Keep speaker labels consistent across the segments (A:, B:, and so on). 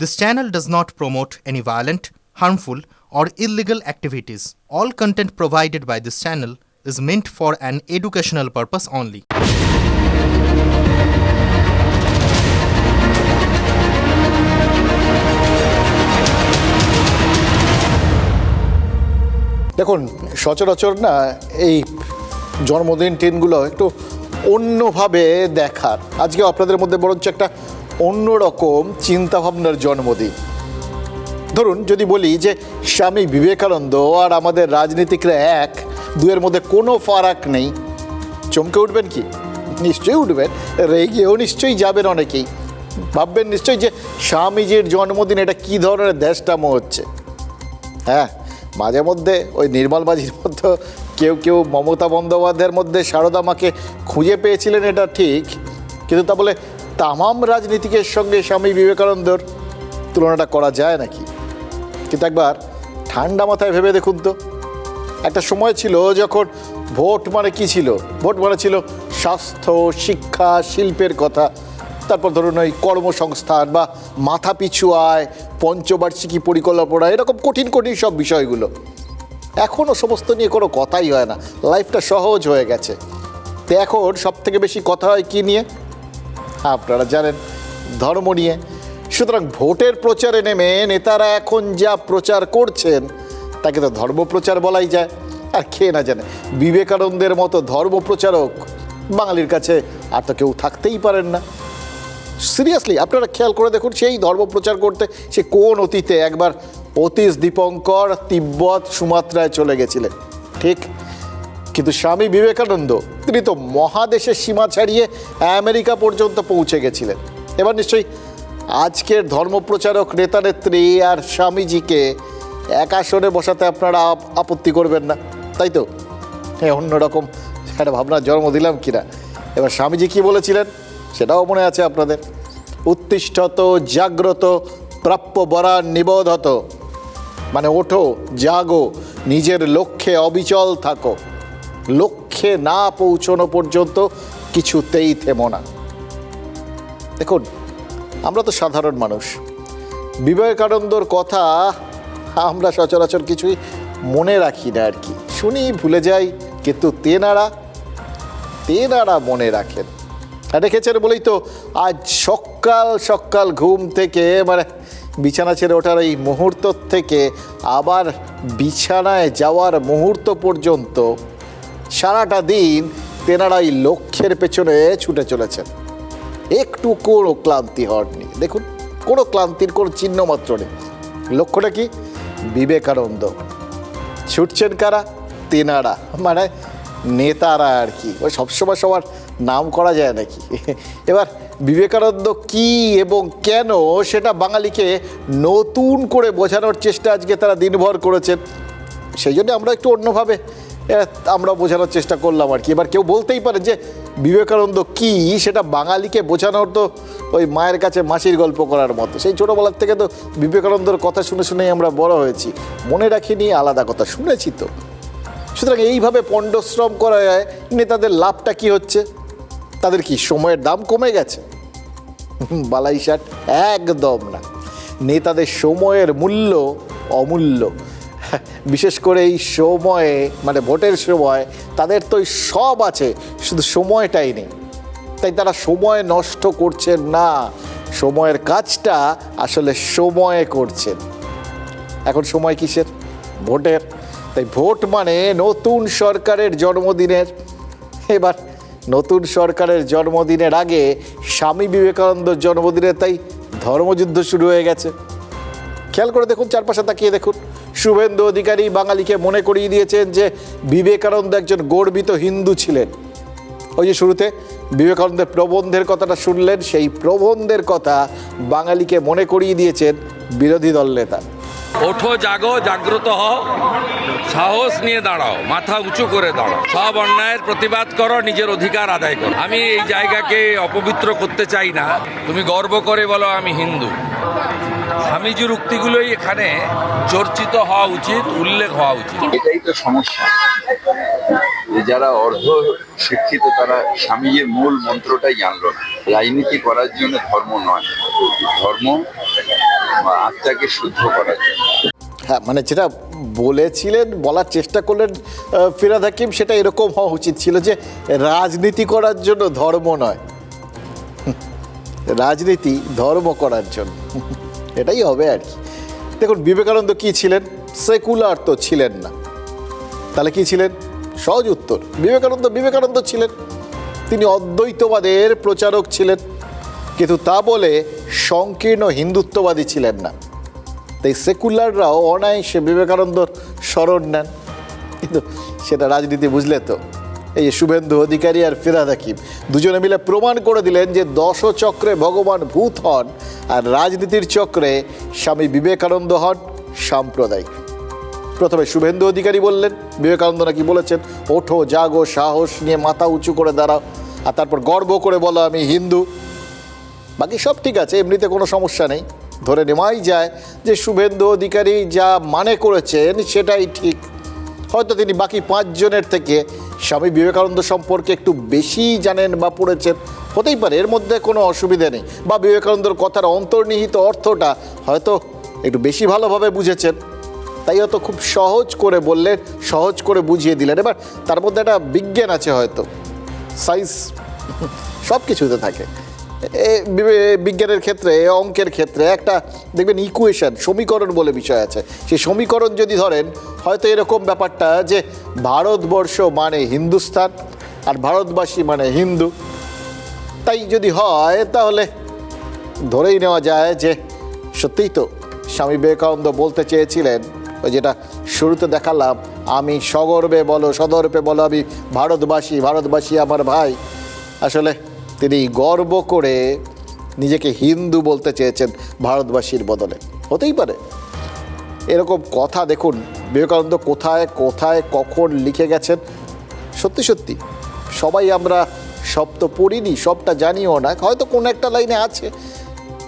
A: This channel does not promote any violent, harmful, or illegal activities. All content provided by this channel is meant for an educational purpose only.
B: দেখুন, সচরাচর না এই জন্মদিন টিনগুলো একটু অন্যভাবে দেখার। আজকে আপনাদের মধ্যে বরঞ্চ একটা অন্যরকম চিন্তাভাবনার জন্মদিন। ধরুন, যদি বলি যে স্বামী বিবেকানন্দ আর আমাদের রাজনীতিকরা এক, দুয়ের মধ্যে কোনো ফারাক নেই, চমকে উঠবেন কি? নিশ্চয়ই উঠবেন, রেগেও নিশ্চয়ই যাবেন অনেকেই। ভাববেন নিশ্চয়ই যে স্বামীজির জন্মদিন এটা কী ধরনের দেশটামো হচ্ছে। হ্যাঁ, মাঝে মধ্যে ওই নির্মল মাঝির মধ্যে কেউ মমতা বন্দ্যোপাধ্যায়ের মধ্যে সারদা মাকে খুঁজে পেয়েছিলেন, এটা ঠিক, কিন্তু তা বলে তামাম রাজনীতিকের সঙ্গে স্বামী বিবেকানন্দর তুলনাটা করা যায় নাকি? কিন্তু একবার ঠান্ডা মাথায় ভেবে দেখুন তো, একটা সময় ছিল যখন ভোট মানে কী ছিল? ভোট মানে ছিল স্বাস্থ্য, শিক্ষা, শিল্পের কথা, তারপর ধরুন ওই কর্মসংস্থান বা মাথাপিছু আয়, পঞ্চবার্ষিকী পরিকল্পনা, এরকম কঠিন সব বিষয়গুলো। এখনও সমস্ত নিয়ে কোনো কথাই হয় না, লাইফটা সহজ হয়ে গেছে। তো এখন সবথেকে বেশি কথা হয় কী নিয়ে? আপনারা জানেন, ধর্ম নিয়ে। সুতরাং ভোটের প্রচারে নেমে নেতারা এখন যা প্রচার করছেন তাকে তো ধর্মপ্রচার বলাই যায়। আর কে না জানে, বিবেকানন্দের মতো ধর্মপ্রচারক বাঙালির কাছে আর তো কেউ থাকতেই পারেন না। সিরিয়াসলি আপনারা খেয়াল করে দেখুন, সেই ধর্মপ্রচার করতে সে কোন অতীতে একবার অতীশ দীপঙ্কর তিব্বত সুমাত্রায় চলে গেছিলেন, ঠিক, কিন্তু স্বামী বিবেকানন্দ তিনি তো মহাদেশের সীমা ছাড়িয়ে আমেরিকা পর্যন্ত পৌঁছে গেছিলেন। এবার নিশ্চয়ই আজকের ধর্মপ্রচারক নেতা নেত্রী আর স্বামীজিকে এক আসনে বসাতে আপনারা আপত্তি করবেন না, তাই তো? হ্যাঁ, অন্যরকম একটা ভাবনার জন্ম দিলাম কিনা। এবার স্বামীজি কী বলেছিলেন সেটাও মনে আছে আপনাদের। উত্তিষ্ঠত জাগ্রত প্রাপ্য বরান নিবোধত, মানে ওঠো, জাগো, নিজের লক্ষ্যে অবিচল থাকো, লক্ষ্যে না পৌঁছানো পর্যন্ত কিছুতেই থেমো না। দেখুন, আমরা তো সাধারণ মানুষ, বিবেকানন্দর কথা আমরা সচরাচর কিছুই মনে রাখি না আর কি, শুনি ভুলে যাই, কিন্তু তেনারা মনে রাখেন। রেখেছেন বলেই তো আজ সকাল ঘুম থেকে, মানে বিছানা ছেড়ে ওঠার এই মুহূর্ত থেকে আবার বিছানায় যাওয়ার মুহূর্ত পর্যন্ত সারাটা দিন তেনারা এই লক্ষ্যের পেছনে ছুটে চলেছেন, একটু কোনো ক্লান্তি হননি। দেখুন, কোনো ক্লান্তির কোনো চিহ্ন মাত্র নেই। লক্ষ্যটা কি? বিবেকানন্দ। ছুটছেন কারা? তেনারা, মানে নেতারা আর কি। ওই সবসময় সবার নাম করা যায় নাকি? এবার বিবেকানন্দ কি এবং কেন সেটা বাঙালিকে নতুন করে বোঝানোর চেষ্টা আজকে তারা দিনভর করেছেন। সেই জন্য আমরা একটু অন্যভাবে আমরা বোঝানোর চেষ্টা করলাম আর কি। এবার কেউ বলতেই পারে যে বিবেকানন্দ কি, সেটা বাঙালিকে বোঝানোর তো ওই মায়ের কাছে মাসির গল্প করার মতো। সেই ছোটোবেলার থেকে তো বিবেকানন্দর কথা শুনেই আমরা বড় হয়েছি, মনে রাখিনি আলাদা কথা, শুনেছি তো। সুতরাং এইভাবে পণ্ডশ্রম করা যায়, নেতাদের লাভটা কি হচ্ছে? তাদের কি সময়ের দাম কমে গেছে? বালাই শার্ট, একদম না। নেতাদের সময়ের মূল্য অমূল্য। বিশেষ করে এই সময়ে, মানে ভোটের সময়, তাদের তো সব আছে, শুধু সময়টাই নেই। তাই তারা সময় নষ্ট করছেন না, সময়ের কাজটা আসলে সময়ে করছেন। এখন সময় কিসের? ভোটের। তাই ভোট মানে নতুন সরকারের জন্মদিনের। এবার নতুন সরকারের জন্মদিনের আগে স্বামী বিবেকানন্দর জন্মদিনে তাই ধর্মযুদ্ধ শুরু হয়ে গেছে। খেয়াল করে দেখুন, চারপাশে তাকিয়ে দেখুন। শুভেন্দু অধিকারী বাঙালিকে মনে করিয়ে দিয়েছেন যে বিবেকানন্দ একজন গর্বিত হিন্দু ছিলেন। ওই যে শুরুতে বিবেকানন্দের প্রবন্ধের কথাটা শুনলেন, সেই প্রবন্ধের কথা বাঙালিকে মনে করিয়ে দিয়েছেন বিরোধী দল নেতা।
C: ওঠো, জাগো, জাগ্রত হও, সাহস নিয়ে দাঁড়াও, মাথা উঁচু করে দাঁড়াও, সব অন্যায়ের প্রতিবাদ করো, নিজের অধিকার আদায় করো। আমি এই জায়গাকে অপবিত্র করতে চাই না, তুমি গর্ব করে বলো আমি হিন্দু। স্বামীজির উক্তিগুলোই এখানে চর্চিত হওয়া উচিত, উল্লেখ হওয়া উচিত।
D: এটাই তো সমস্যা, যে যারা অর্ধ শিক্ষিত তারা স্বামীজির মূল মন্ত্রটাই জানলো না। রাজনীতি করার জন্য ধর্ম নয়, ধর্ম আত্মাকে শুদ্ধ করার জন্য।
B: হ্যাঁ, মানে যেটা বলেছিলেন, বলার চেষ্টা করলেন ফিরহাদ হাকিম, সেটা এরকম হওয়া উচিত ছিল যে রাজনীতি করার জন্য ধর্ম নয়, রাজনীতি ধর্ম করার জন্য, এটাই হবে আর কি। দেখুন, বিবেকানন্দ কি ছিলেন? সেকুলার তো ছিলেন না। তাহলে কি ছিলেন? সহজ উত্তর, বিবেকানন্দ ছিলেন। তিনি অদ্বৈতবাদের প্রচারক ছিলেন, কিন্তু তা বলে সংকীর্ণ হিন্দুত্ববাদী ছিলেন না। তাই সেকুলাররাও অনায়াসে বিবেকানন্দর শরণ নেন, কিন্তু সেটা রাজনীতি, বুঝলে তো। এই যে শুভেন্দু অধিকারী আর ফিরহাদ হাকিম দুজনে মিলে প্রমাণ করে দিলেন যে দশচক্রে ভগবান ভূত হন, আর রাজনীতির চক্রে স্বামী বিবেকানন্দ হন সাম্প্রদায়িক। প্রথমে শুভেন্দু অধিকারী বললেন, বিবেকানন্দ নাকি বলেছেন, ওঠো জাগো, সাহস নিয়ে মাথা উঁচু করে দাঁড়াও, আর তারপর গর্ব করে বলো আমি হিন্দু। বাকি সব ঠিক আছে, এমনিতে কোনো সমস্যা নেই, ধরে নেওয়াই যায় যে শুভেন্দু অধিকারী যা মানে করেছেন সেটাই ঠিক। হয়তো তিনি বাকি 5 জনের থেকে স্বামী বিবেকানন্দ সম্পর্কে একটু বেশি জানেন বা পড়েছেন, হতেই পারে, এর মধ্যে কোনো অসুবিধা নেই। বা বিবেকানন্দর কথার অন্তর্নিহিত অর্থটা হয়তো একটু বেশি ভালোভাবে বুঝেছেন, তাই হয়তো খুব সহজ করে বললেন, সহজ করে বুঝিয়ে দিলেন। এবার তার মধ্যে একটা বিজ্ঞান আছে, হয়তো সায়েন্স সব কিছুতে থাকে। বিজ্ঞানের ক্ষেত্রে, অঙ্কের ক্ষেত্রে একটা দেখবেন ইকুয়েশন, সমীকরণ বলে বিষয় আছে। সেই সমীকরণ যদি ধরেন, হয়তো এরকম ব্যাপারটা যে ভারতবর্ষ মানে হিন্দুস্তান আর ভারতবাসী মানে হিন্দু, তাই যদি হয় তাহলে ধরেই নেওয়া যায় যে সত্যিই তো স্বামী বিবেকানন্দ বলতে চেয়েছিলেন, ওই যেটা শুরুতে দেখালাম, আমি সগর্বে বলো, সদর্পে বলো আমি ভারতবাসী আমার ভাই। আসলে তিনি গর্ব করে নিজেকে হিন্দু বলতে চেয়েছেন ভারতবাসীর বদলে। হতেই পারে এরকম কথা। দেখুন বিবেকানন্দ কোথায় কোথায় কখন লিখে গেছেন, সত্যি সত্যি সবাই আমরা সব তো পড়িনি, সবটা জানিও না, হয়তো কোনো একটা লাইনে আছে,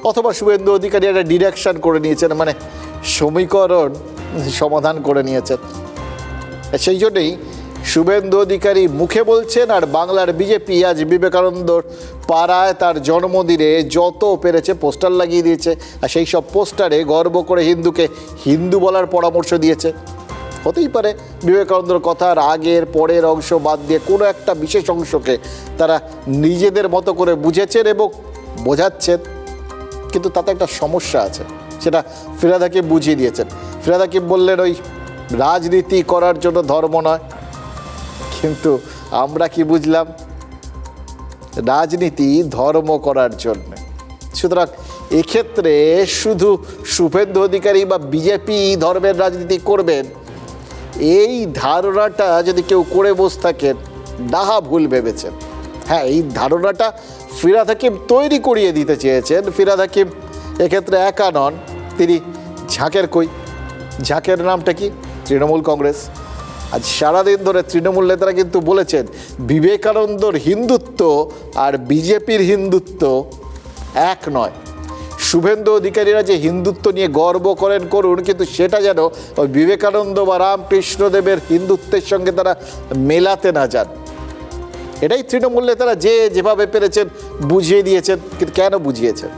B: অথবা শুভেন্দু অধিকারী একটা ডিরেকশন করে নিয়েছেন, মানে সমীকরণ সমাধান করে নিয়েছেন। সেই জন্যই শুভেন্দু অধিকারী মুখে বলছেন, আর বাংলার বিজেপি আজ বিবেকানন্দর পাড়ায় তার জন্মদিনে যত পেরেছে পোস্টার লাগিয়ে দিয়েছে, আর সেই সব পোস্টারে গর্ব করে হিন্দুকে হিন্দু বলার পরামর্শ দিয়েছে। হতেই পারে বিবেকানন্দর কথার আগের পরের অংশ বাদ দিয়ে কোনো একটা বিশেষ অংশকে তারা নিজেদের মতো করে বুঝেছেন এবং বোঝাচ্ছেন, কিন্তু তাতে একটা সমস্যা আছে, সেটা ফিরহাদ হাকিম বুঝিয়ে দিয়েছেন। ফিরহাদ হাকিম বললেন ওই রাজনীতি করার জন্য ধর্ম নয়, কিন্তু আমরা কি বুঝলাম? রাজনীতি ধর্ম করার জন্য। সুতরাং এক্ষেত্রে শুধু শুভেন্দু অধিকারী বা বিজেপি ধর্মের রাজনীতি করবেন, এই ধারণাটা যদি কেউ করে বসে থাকেন, ডাহা ভুল ভেবেছেন। হ্যাঁ, এই ধারণাটা ফিরহাদ হাকিম তৈরি করিয়ে দিতে চেয়েছেন। ফিরহাদ হাকিম এক্ষেত্রে একা নন, তিনি ঝাঁকের নামটা কি? তৃণমূল কংগ্রেস। আজ সারাদিন ধরে তৃণমূল নেতারা কিন্তু বলেছেন বিবেকানন্দর হিন্দুত্ব আর বিজেপির হিন্দুত্ব এক নয়। শুভেন্দু অধিকারীরা যে হিন্দুত্ব নিয়ে গর্ব করেন করুন, কিন্তু সেটা যেন ওই বিবেকানন্দ বা রামকৃষ্ণদেবের হিন্দুত্বের সঙ্গে তারা মেলাতে না যান। এটাই তৃণমূল নেতারা যেভাবে পেরেছেন বুঝিয়ে দিয়েছেন, কিন্তু কেন বুঝিয়েছেন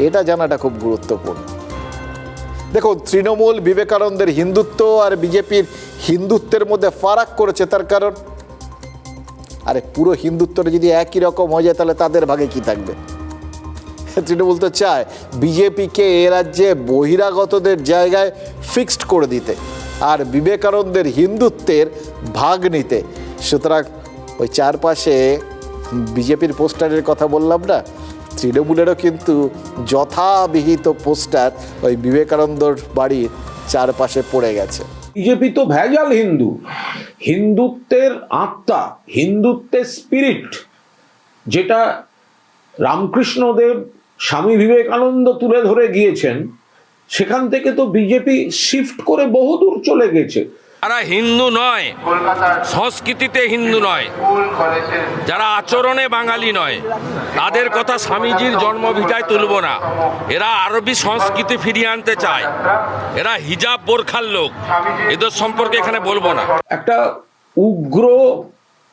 B: এটা জানাটা খুব গুরুত্বপূর্ণ। দেখুন, তৃণমূল বিবেকানন্দের হিন্দুত্ব আর বিজেপির হিন্দুত্বের মধ্যে ফারাক করেছে, তার কারণ আরে পুরো হিন্দুত্বটা যদি একই রকম হয়ে যায় তাহলে তাদের ভাগে কি থাকবে? তৃণমূল তো চায় বিজেপিকে এ রাজ্যে বহিরাগতদের জায়গায় ফিক্সড করে দিতে আর বিবেকানন্দের হিন্দুত্বের ভাগ নিতে। সুতরাং ওই চারপাশে বিজেপির পোস্টারের কথা বললাম না, তৃণমূলেরও কিন্তু যথাবিহিত পোস্টার ওই বিবেকানন্দর বাড়ির চারপাশে পড়ে গেছে।
E: বিজেপি তো ভেজাল হিন্দু, হিন্দুত্বের আত্মা, হিন্দুত্বের স্পিরিট, যেটা রামকৃষ্ণদেব, স্বামী বিবেকানন্দ তুলে ধরে গিয়েছেন, সেখান থেকে তো বিজেপি শিফট করে বহুদূর চলে গেছে।
C: যারা হিন্দু নয়, সংস্কৃতিতে হিন্দু নয়, যারা আচরণে বাঙালি নয়, তাদের কথা স্বামীজির জন্মভিটায় তুলব না। এরা আরবি সংস্কৃতি ফিরিয়ে আনতে চায়, এরা হিজাব বোরখার লোক, এদের সম্পর্কে এখানে বলবো না।
E: একটা উগ্র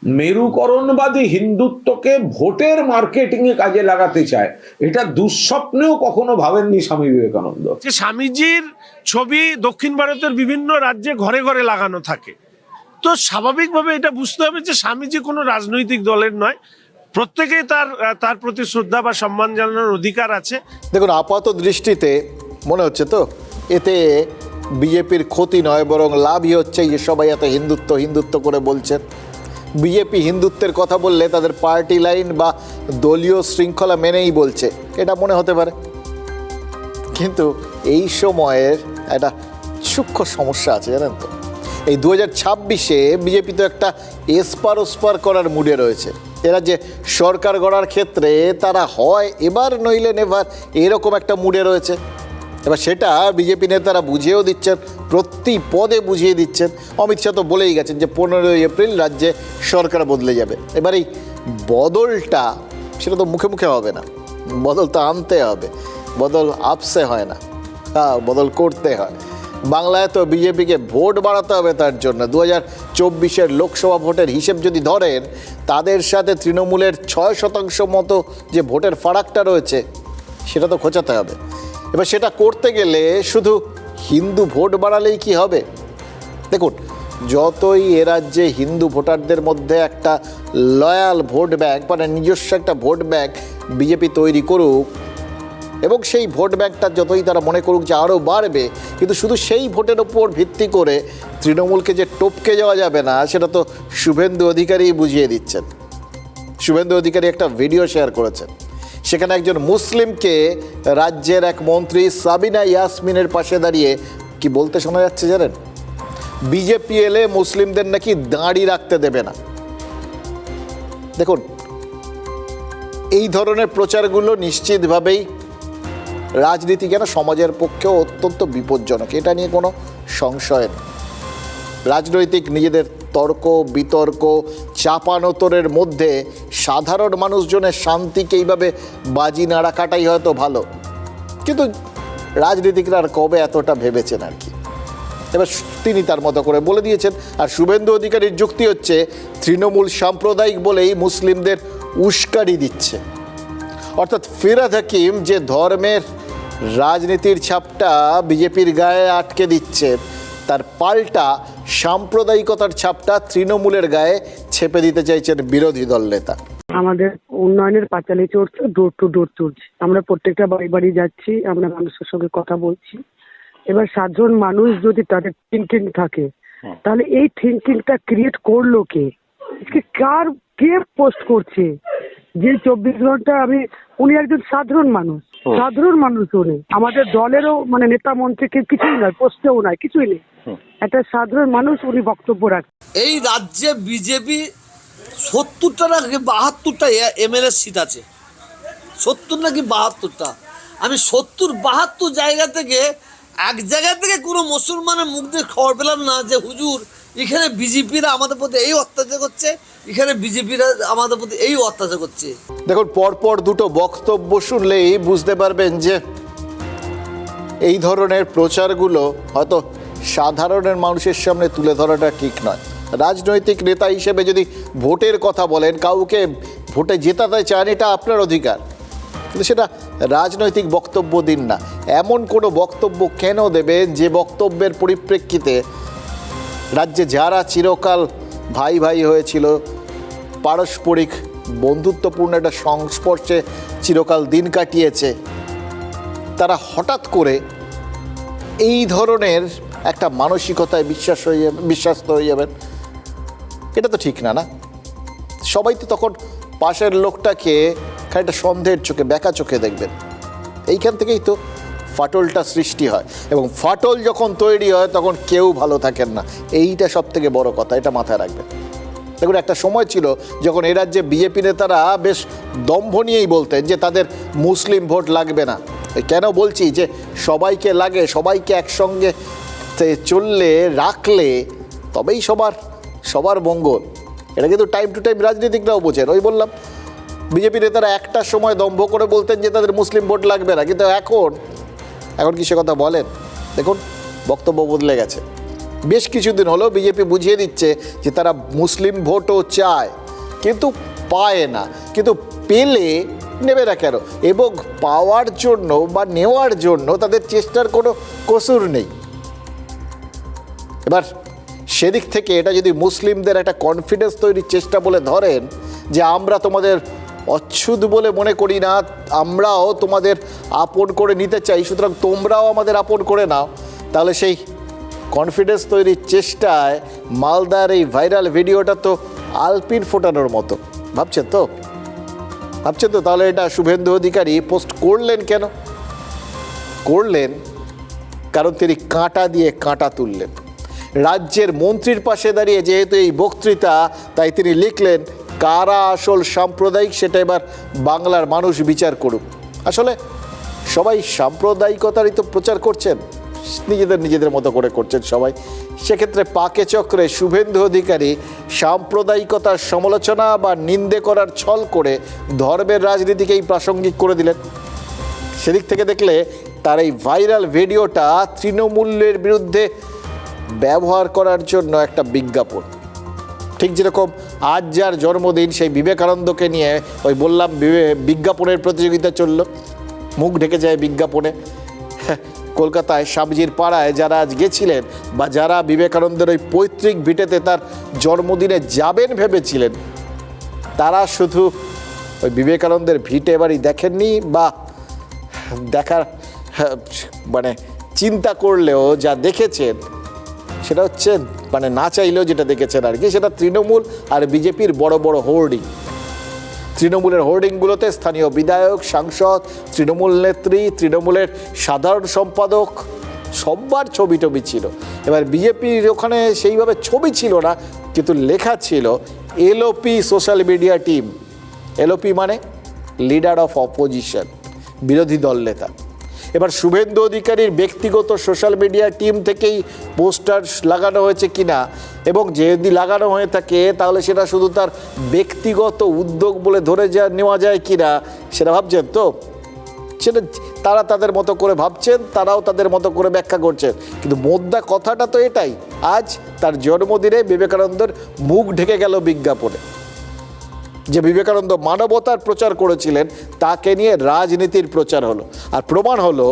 E: মেরুকরণবাদী হিন্দুত্বকে ভোটের মার্কেটিং এ কাজে লাগাতে চায়, এটা দুঃস্বপ্নেও কখনো ভাবেননি স্বামী বিবেকানন্দ।
F: যে স্বামীজির ছবি দক্ষিণ ভারতের বিভিন্ন রাজ্যে ঘরে ঘরে লাগানো থাকে, তো স্বাভাবিকভাবে এটা বুঝতে হবে যে স্বামীজি কোনো রাজনৈতিক দলের নয়, প্রত্যেকেই তার প্রতি শ্রদ্ধা বা সম্মান জানানোর অধিকার আছে।
B: দেখুন, আপাত দৃষ্টিতে মনে হচ্ছে তো এতে বিজেপির ক্ষতি নয়, বরং লাভই হচ্ছে। যে সবাই এত হিন্দুত্ব হিন্দুত্ব করে বলছেন, বিজেপি হিন্দুত্বের কথা বললে তাদের পার্টি লাইন বা দলীয় শৃঙ্খলা মেনেই বলছে, এটা মনে হতে পারে। কিন্তু এই সময়ের একটা সূক্ষ্ম সমস্যা আছে, জানেন তো। এই 2026-এ বিজেপি তো একটা এসপার ওসপার করার মুডে রয়েছে। এরা যে সরকার গড়ার ক্ষেত্রে তারা হয় এবার নইলে নেভার, এরকম একটা মুডে রয়েছে। এবার সেটা বিজেপি নেতারা বুঝিয়েও দিচ্ছেন, প্রতি পদে বুঝিয়ে দিচ্ছেন। অমিত শাহ তো বলেই গেছেন যে 15ই এপ্রিল রাজ্যে সরকার বদলে যাবে। এবার এই বদলটা সেটা তো মুখে মুখে হবে না, বদল তো আনতে হবে, বদল আপসে হয় না, হ্যাঁ বদল করতে হয়। বাংলায় তো বিজেপিকে ভোট বাড়াতে হবে, তার জন্য 2024-এর লোকসভা ভোটের হিসেব যদি ধরেন, তাদের সাথে তৃণমূলের 6% মতো যে ভোটের ফারাকটা রয়েছে সেটা তো খোঁচাতে হবে। এবার সেটা করতে গেলে শুধু হিন্দু ভোট বাড়ালেই কি হবে? দেখুন, যতই এ রাজ্যে হিন্দু ভোটারদের মধ্যে একটা লয়াল ভোট ব্যাংক, মানে নিজস্ব একটা ভোট ব্যাংক বিজেপি তৈরি করুক, এবং সেই ভোট ব্যাংকটা যতই তারা মনে করুক যে আরও বাড়বে, কিন্তু শুধু সেই ভোটের ওপর ভিত্তি করে তৃণমূলকে যে টপকে যাওয়া যাবে না, সেটা তো শুভেন্দু অধিকারী বুঝিয়ে দিচ্ছেন। শুভেন্দু অধিকারী একটা ভিডিও শেয়ার করেছেন, সেখানে একজন মুসলিমকে রাজ্যের এক মন্ত্রী সাবিনা ইয়াসমিনের পাশে দাঁড়িয়ে কি বলতে শোনা যাচ্ছে জানেন? বিজেপি এলে মুসলিমদের নাকি দাঁড়ি রাখতে দেবে না। দেখুন, এই ধরনের প্রচারগুলো নিশ্চিতভাবেই রাজনীতি কেন সমাজের পক্ষেও অত্যন্ত বিপজ্জনক, এটা নিয়ে কোনো সংশয় নেই। রাজনৈতিক নিজেদের তর্ক বিতর্ক চাপানোতরের মধ্যে সাধারণ মানুষজনের শান্তিকে এইভাবে বাজি না রাখাটাই হয়তো ভালো, কিন্তু রাজনীতিকরা আর কবে এতটা ভেবেছেন আর কি। এবার তিনি তার মতো করে বলে দিয়েছেন। আর শুভেন্দু অধিকারীর যুক্তি হচ্ছে তৃণমূল সাম্প্রদায়িক বলেই মুসলিমদের উস্কানি দিচ্ছে। অর্থাৎ ফিরহাদ হাকিম যে ধর্মের রাজনীতির ছাপটা বিজেপির গায়ে আটকে দিচ্ছে, তার পাল্টা সাম্প্রদায়িকতার ছাপটা তৃণমূলের গায়ে ছেপে দিতে চাইছেন বিরোধী দল নেতা।
G: আমাদের উন্নয়নের পাঁচালী চড়ছে, ডোর টু ডোর চড়ছে। আমরা প্রত্যেকটা বাড়ি বাড়ি যাচ্ছি, আমরা মানুষের সঙ্গে কথা বলছি। এবার সাধারণ মানুষ যদি তাদের থিঙ্কিং থাকে, তাহলে এই থিঙ্কিংটা ক্রিয়েট করলো কে? কে পোস্ট করছে? যে 24 ঘন্টা উনি একজন সাধারণ মানুষ, উনি আমাদের দলেরও মানে নেতা মন্ত্রী কিছুই নয়, পোস্টেও নয়, কিছুই নেই, একটা সাধারণ মানুষ, উনি বক্তব্য রাখেন।
H: এই রাজ্যে বিজেপি 70টা নাকি 72টা এমএলএ সিট আছে, 70 নাকি 72টা। আমি 70-72 জায়গা থেকে এক জায়গা থেকে কোনো মুসলমানের মুখ দিয়ে খবর পেলাম না যে হুজুর এখানে বিজেপিরা আমাদের প্রতি এই অত্যাচার করছে, এখানে বিজেপিরা আমাদের প্রতি এই অত্যাচার করছে।
B: দেখুন, পরপর দুটো বক্তব্য শুনলেই বুঝতে পারবেন যে এই ধরনের প্রচারগুলো হয়তো সাধারণের মানুষের সামনে তুলে ধরাটা ঠিক নয়। রাজনৈতিক নেতা হিসেবে যদি ভোটের কথা বলেন, কাউকে ভোটে জেতাতে চান, এটা আপনার অধিকার, কিন্তু সেটা রাজনৈতিক বক্তব্য দিন না। এমন কোনো বক্তব্য কেন দেবেন যে বক্তব্যের পরিপ্রেক্ষিতে রাজ্যে যারা চিরকাল ভাই ভাই হয়েছিল, পারস্পরিক বন্ধুত্বপূর্ণ একটা সংস্পর্শে চিরকাল দিন কাটিয়েছে, তারা হঠাৎ করে এই ধরনের একটা মানসিকতায় বিশ্বাস্ত হয়ে যাবেন, এটা তো ঠিক না। না, সবাই তো তখন পাশের লোকটাকে খানিকটা সন্দেহের চোখে, ব্যাকা চোখে দেখবেন। এইখান থেকেই তো ফাটলটা সৃষ্টি হয়, এবং ফাটল যখন তৈরি হয় তখন কেউ ভালো থাকেন না। এইটা সব থেকে বড় কথা, এটা মাথায় রাখবেন। দেখুন, একটা সময় ছিল যখন এ রাজ্যে বিজেপি নেতারা বেশ দম্ভ নিয়েই বলতেন যে তাদের মুসলিম ভোট লাগবে না। কেন বলছি যে সবাইকে লাগে, সবাইকে একসঙ্গে চললে রাখলে তবেই সবার মঙ্গল। এটা কিন্তু টাইম টু টাইম রাজনীতিকরাও বোঝেন। ওই বললাম, বিজেপি নেতারা একটা সময় দম্ভ করে বলতেন যে তাদের মুসলিম ভোট লাগবে না, কিন্তু এখন কি সে কথা বলেন? দেখুন, বক্তব্য বদলে গেছে। বেশ কিছুদিন হলো বিজেপি বুঝিয়ে দিচ্ছে যে তারা মুসলিম ভোটও চায়, কিন্তু পায় না। কিন্তু পেলে নেবে না কেন? এবং পাওয়ার জন্য বা নেওয়ার জন্য তাদের চেষ্টার কোনো কসুর নেই। এবার সেদিক থেকে এটা যদি মুসলিমদের একটা কনফিডেন্স তৈরির চেষ্টা বলে ধরেন যে আমরা তোমাদের অচ্ছুত বলে মনে করি না, আমরাও তোমাদের আপন করে নিতে চাই, সুতরাং তোমরাও আমাদের আপন করে নাও, তাহলে সেই কনফিডেন্স তৈরির চেষ্টায় মালদার এই ভাইরাল ভিডিওটা তো আলপিন ফোটানোর মতো। ভাবছেন তো? তাহলে এটা শুভেন্দু অধিকারী পোস্ট করলেন কেন? করলেন কারণ তিনি কাঁটা দিয়ে কাঁটা তুললেন। রাজ্যের মন্ত্রীর পাশে দাঁড়িয়ে যেহেতু এই বক্তৃতা, তাই তিনি লিখলেন কারা আসল সাম্প্রদায়িক সেটা এবার বাংলার মানুষ বিচার করুক। আসলে সবাই সাম্প্রদায়িকতারই তো প্রচার করছেন, নিজেদের মতো করে করছেন সবাই। সেক্ষেত্রে পাকে চক্রে শুভেন্দু অধিকারী সাম্প্রদায়িকতার সমালোচনা বা নিন্দে করার ছল করে ধর্মের রাজনীতিকেই প্রাসঙ্গিক করে দিলেন। সেদিক থেকে দেখলে তার এই ভাইরাল ভিডিওটা তৃণমূলের বিরুদ্ধে ব্যবহার করার জন্য একটা বিজ্ঞাপন। ঠিক যেরকম আজ যার জন্মদিন সেই বিবেকানন্দকে নিয়ে ওই বললাম বিজ্ঞাপনের প্রতিযোগিতা চলল, মুখ ঢেকে যায় বিজ্ঞাপনে। কলকাতায় সাবজির পাড়ায় যারা আজ গেছিলেন বা যারা বিবেকানন্দের ওই পৈতৃক ভিটেতে তার জন্মদিনে যাবেন ভেবেছিলেন, তারা শুধু ওই বিবেকানন্দের ভিটে বাড়ি দেখেননি বা দেখার মানে চিন্তা করলেও যা দেখেছেন সেটা হচ্ছে মানে না চাইলেও যেটা দেখেছেন আর কি, সেটা তৃণমূল আর বিজেপির বড় বড় হোর্ডিং। তৃণমূলের হোর্ডিংগুলোতে স্থানীয় বিধায়ক, সাংসদ, তৃণমূল নেত্রী, তৃণমূলের সাধারণ সম্পাদক সবার ছবি টবি ছিল। এবার বিজেপির ওখানে সেইভাবে ছবি ছিল না, কিন্তু লেখা ছিল LOP social media team. LOP মানে লিডার অফ অপোজিশন, বিরোধী দল নেতা। এবার শুভেন্দু অধিকারীর ব্যক্তিগত সোশ্যাল মিডিয়া টিম থেকেই পোস্টার লাগানো হয়েছে কিনা, এবং যদি লাগানো হয়ে থাকে তাহলে সেটা শুধু তার ব্যক্তিগত উদ্যোগ বলে ধরে নেওয়া যায় কিনা সেটা ভাবছেন তো? সেটা তারা তাদের মতো করে ভাবছেন, তারাও তাদের মতো করে ব্যাখ্যা করছেন, কিন্তু মোদ্দা কথাটা তো এটাই, আজ তার জন্মদিনে বিবেকানন্দের মুখ ঢেকে গেল বিজ্ঞাপনে। যে বিবেকানন্দ মানবতার প্রচার করেছিলেন তাকে নিয়ে রাজনীতির প্রচার হলো, আর প্রমাণ হলো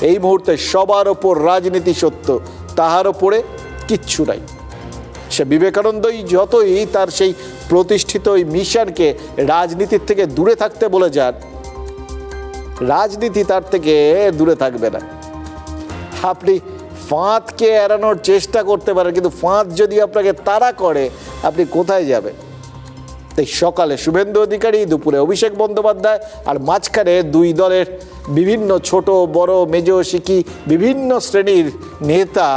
B: এই মুহূর্তে সবার ওপর রাজনীতি সত্য, তাহার ওপরে কিচ্ছু নাই। সে বিবেকানন্দই যতই তার সেই প্রতিষ্ঠিত ওই মিশনকে রাজনীতির থেকে দূরে থাকতে বলে যান, রাজনীতি তার থেকে দূরে থাকবে না। আপনি ফাঁদকে এড়ানোর চেষ্টা করতে পারেন, কিন্তু ফাঁদ যদি আপনাকে তাড়া করে আপনি কোথায় যাবেন? তাই সকালে শুভেন্দু অধিকারী, দুপুরে অভিষেক বন্দ্যোপাধ্যায়, আর মাঝখানে দুই দলের বিভিন্ন ছোট বড় মেজো শিখি বিভিন্ন শ্রেণীর নেতা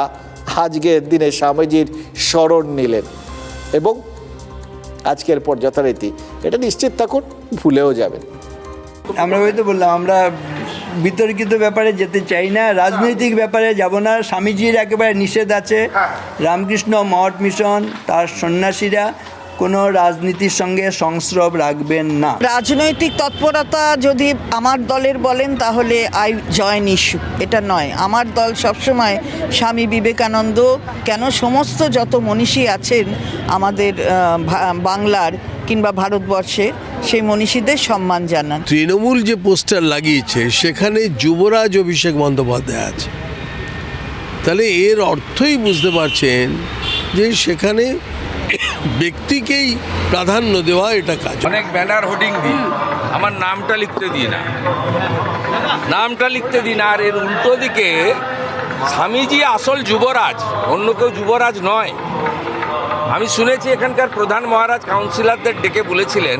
B: আজকের দিনে স্বামীজির স্মরণ নিলেন। এবং আজকের পর যথারীতি এটা নিশ্চিত থাকুন ভুলেও যাবেন।
I: আমরা হয়তো বললাম আমরা বিতর্কিত ব্যাপারে যেতে চাই না, রাজনৈতিক ব্যাপারে যাব না। স্বামীজির একেবারে নিষেধ আছে, রামকৃষ্ণ মঠ মিশন তার সন্ন্যাসীরা কোনো রাজনীতির সঙ্গে সংস্রব রাখবেন না।
J: রাজনৈতিক তৎপরতা যদি আমার দলের বলেন তাহলে আই জয়েন ইস্যু, এটা নয়। আমার দল সবসময় স্বামী বিবেকানন্দ কেন সমস্ত যত মনীষী আছেন আমাদের বাংলার কিংবা ভারতবর্ষে, সেই মনীষীদের সম্মান জানান।
K: তৃণমূল যে পোস্টার লাগিয়েছে সেখানে যুবরাজ অভিষেক বন্দ্যোপাধ্যায় আছে, তাহলে এর অর্থই বুঝতে পারছেন যে সেখানে ব্যক্তিকেই প্রাধান্য দেওয়া এটা কাজ।
C: অনেক ব্যানার হোর্ডিং দিই, আমার নামটা লিখতে দিই না, আর এর উল্টো দিকে স্বামীজি আসল যুবরাজ, অন্য কেউ যুবরাজ নয়। আমি শুনেছি এখানকার প্রধান মহারাজ কাউন্সিলরদের ডেকে বলেছিলেন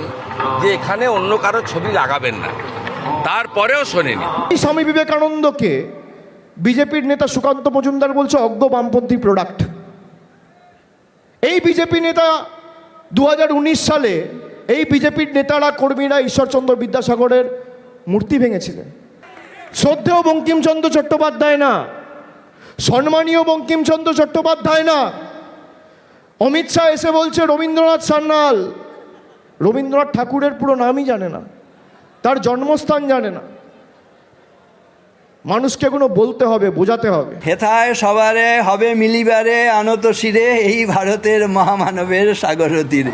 C: যে এখানে অন্য কারো ছবি লাগাবেন না, তারপরেও শোনেনি।
L: স্বামী বিবেকানন্দকে বিজেপির নেতা সুকান্ত মজুমদার বলছে অজ্ঞ বামপন্থী প্রোডাক্ট। এই বিজেপি নেতা 2019 সালে এই বিজেপির নেতারা কর্মীরা ঈশ্বরচন্দ্র বিদ্যাসাগরের মূর্তি ভেঙেছিলেন। শ্রদ্ধেয় বঙ্কিমচন্দ্র চট্টোপাধ্যায় না, সম্মানীয় বঙ্কিমচন্দ্র চট্টোপাধ্যায় না, অমিত শাহ এসে বলছে রবীন্দ্রনাথ সান্যাল। রবীন্দ্রনাথ ঠাকুরের পুরো নামই জানে না, তার জন্মস্থান জানে না। মানুষকে এগুলো বলতে হবে, বোঝাতে হবে।
I: হেথায় সবারে হবে মিলিবারে আনত শিরে এই ভারতের মহামানবের সাগর তীরে।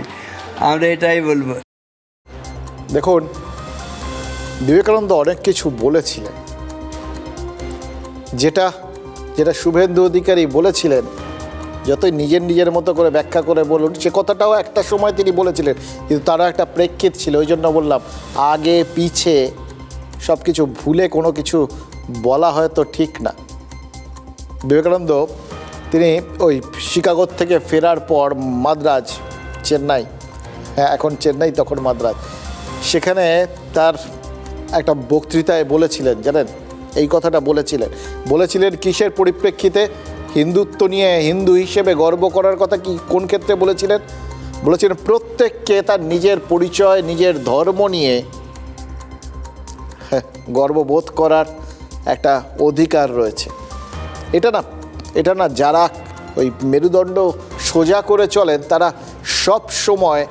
I: আমরা এটাই বলবো।
B: দেখুন, বিবেকানন্দ অনেক কিছু বলেছিলেন, যেটা যেটা শুভেন্দু অধিকারী বলেছিলেন, যতই নিজের মতো করে ব্যাখ্যা করে বলুন, সে কথাটাও একটা সময় তিনি বলেছিলেন, কিন্তু তারও একটা প্রেক্ষিত ছিল। ওই জন্য বললাম, আগে পিছে সব কিছু ভুলে কোনো কিছু বলা হয়তো ঠিক না। বিবেকানন্দ তিনি ওই শিকাগোর থেকে ফেরার পর মাদ্রাজ, চেন্নাই, হ্যাঁ এখন চেন্নাই তখন মাদ্রাজ, সেখানে তার একটা বক্তৃতায় বলেছিলেন, জানেন এই কথাটা বলেছিলেন কিসের পরিপ্রেক্ষিতে? হিন্দুত্ব নিয়ে, হিন্দু হিসেবে গর্ব করার কথা। কি কোন ক্ষেত্রে বলেছিলেন? প্রত্যেককে তার নিজের পরিচয়, নিজের ধর্ম নিয়ে গর্ববোধ করার একটা অধিকার রয়েছে। এটা না যারা ওই মেরুদণ্ড সোজা করে চলেন, তারা সব সময়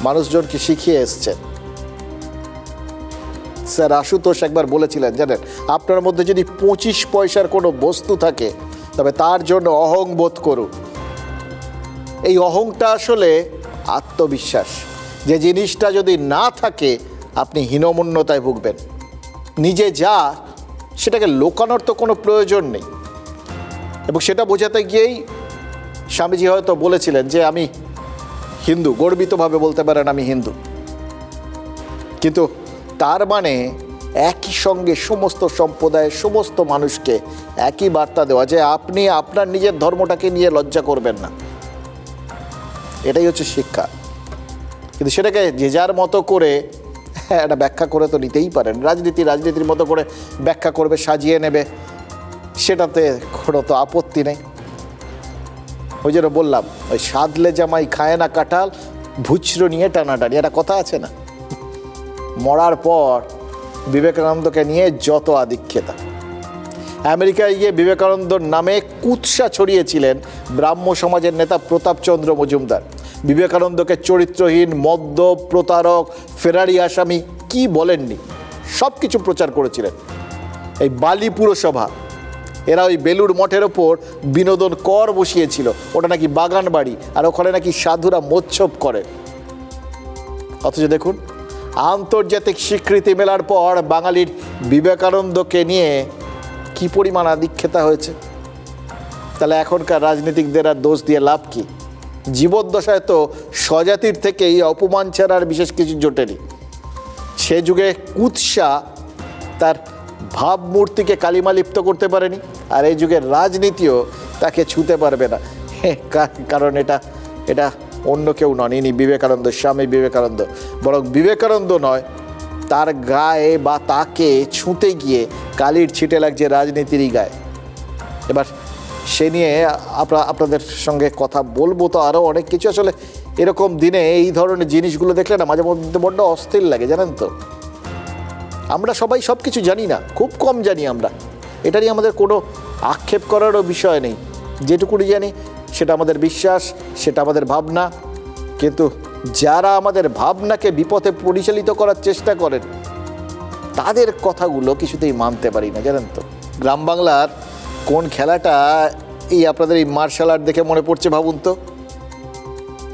B: মানুষজনকে শিখিয়ে এসছেন। স্যার আশুতোষ একবার বলেছিলেন, জানেন, আপনার মধ্যে যদি 25 পয়সার কোনো বস্তু থাকে, তবে তার জন্য অহং বোধ করুন। এই অহংটা আসলে আত্মবিশ্বাস। যে জিনিসটা যদি না থাকে, আপনি হীনমন্যতায় ভুগবেন। নিজে যা, সেটাকে লোকানোর তো কোনো প্রয়োজন নেই। এবং সেটা বোঝাতে গিয়েই স্বামীজি হয়তো বলেছিলেন যে আমি হিন্দু, গর্বিতভাবে বলতে পারেন আমি হিন্দু। কিন্তু তার মানে একই সঙ্গে সমস্ত সম্প্রদায়ের সমস্ত মানুষকে একই বার্তা দেওয়া যে আপনি আপনার নিজের ধর্মটাকে নিয়ে লজ্জা করবেন না। এটাই হচ্ছে শিক্ষা। কিন্তু সেটাকে যে যার মতো করে একটা ব্যাখ্যা করে তো নিতেই পারেন। রাজনীতির মতো করে ব্যাখ্যা করবে, সাজিয়ে নেবে, সেটাতে কোনো তো আপত্তি নেই। ওই জন্য বললাম, ওই সাধলে জামাই খায় না কাঁঠাল, ভুচরো নিয়ে টানাটানি, একটা কথা আছে না? মরার পর বিবেকানন্দকে নিয়ে যত আধিক্যতা। আমেরিকায় গিয়ে বিবেকানন্দর নামে কুৎসা ছড়িয়েছিলেন ব্রাহ্ম সমাজের নেতা প্রতাপচন্দ্র মজুমদার। বিবেকানন্দকে চরিত্রহীন, মদ্য, প্রতারক, ফেরারি আসামি, কি বলেননি, সব কিছু প্রচার করেছিলেন। এই বালি পুরসভা, এরা ওই বেলুড় মঠের ওপর বিনোদন কর বসিয়েছিল, ওটা নাকি বাগান বাড়ি, আর ওখানে নাকি সাধুরা মোচ্ছব করেন। অথচ দেখুন, আন্তর্জাতিক স্বীকৃতি মেলার পর বাঙালির বিবেকানন্দকে নিয়ে কি পরিমাণ আধিক্যতা হয়েছে। তাহলে এখনকার রাজনীতিকদের আর দোষ দিয়ে লাভ কি? জীবদ্দশায় তো স্বজাতির থেকে এই অপমান ছাড়া আর বিশেষ কিছু জোটেনি। সে যুগে কুৎসা তার ভাবমূর্তিকে কালিমা লিপ্ত করতে পারেনি, আর এই যুগের রাজনীতিও তাকে ছুঁতে পারবে না। কারণ এটা অন্য কেউ নন, ইনি বিবেকানন্দ, স্বামী বিবেকানন্দ। বরং বিবেকানন্দ নয়, তার গায়ে বা তাকে ছুঁতে গিয়ে কালির ছিটে লাগছে রাজনীতিরই গায়ে। এবার সে নিয়ে আপনাদের সঙ্গে কথা বলবো, তো আরও অনেক কিছু। আসলে এরকম দিনে এই ধরনের জিনিসগুলো দেখলে না মাঝে মধ্যে বড্ড অস্থির লাগে, জানেন তো। আমরা সবাই সব কিছু জানি না, খুব কম জানি আমরা। এটা নিয়ে আমাদের কোনো আক্ষেপ করারও বিষয় নেই। যেটুকুনি জানি সেটা আমাদের বিশ্বাস, সেটা আমাদের ভাবনা। কিন্তু যারা আমাদের ভাবনাকে বিপথে পরিচালিত করার চেষ্টা করেন, তাদের কথাগুলো কিছুতেই মানতে পারি না, জানেন তো। গ্রাম বাংলার কোন খেলাটা এই আপনাদের এই মার্শাল আর্ট দেখে মনে পড়ছে ভাবুন তো?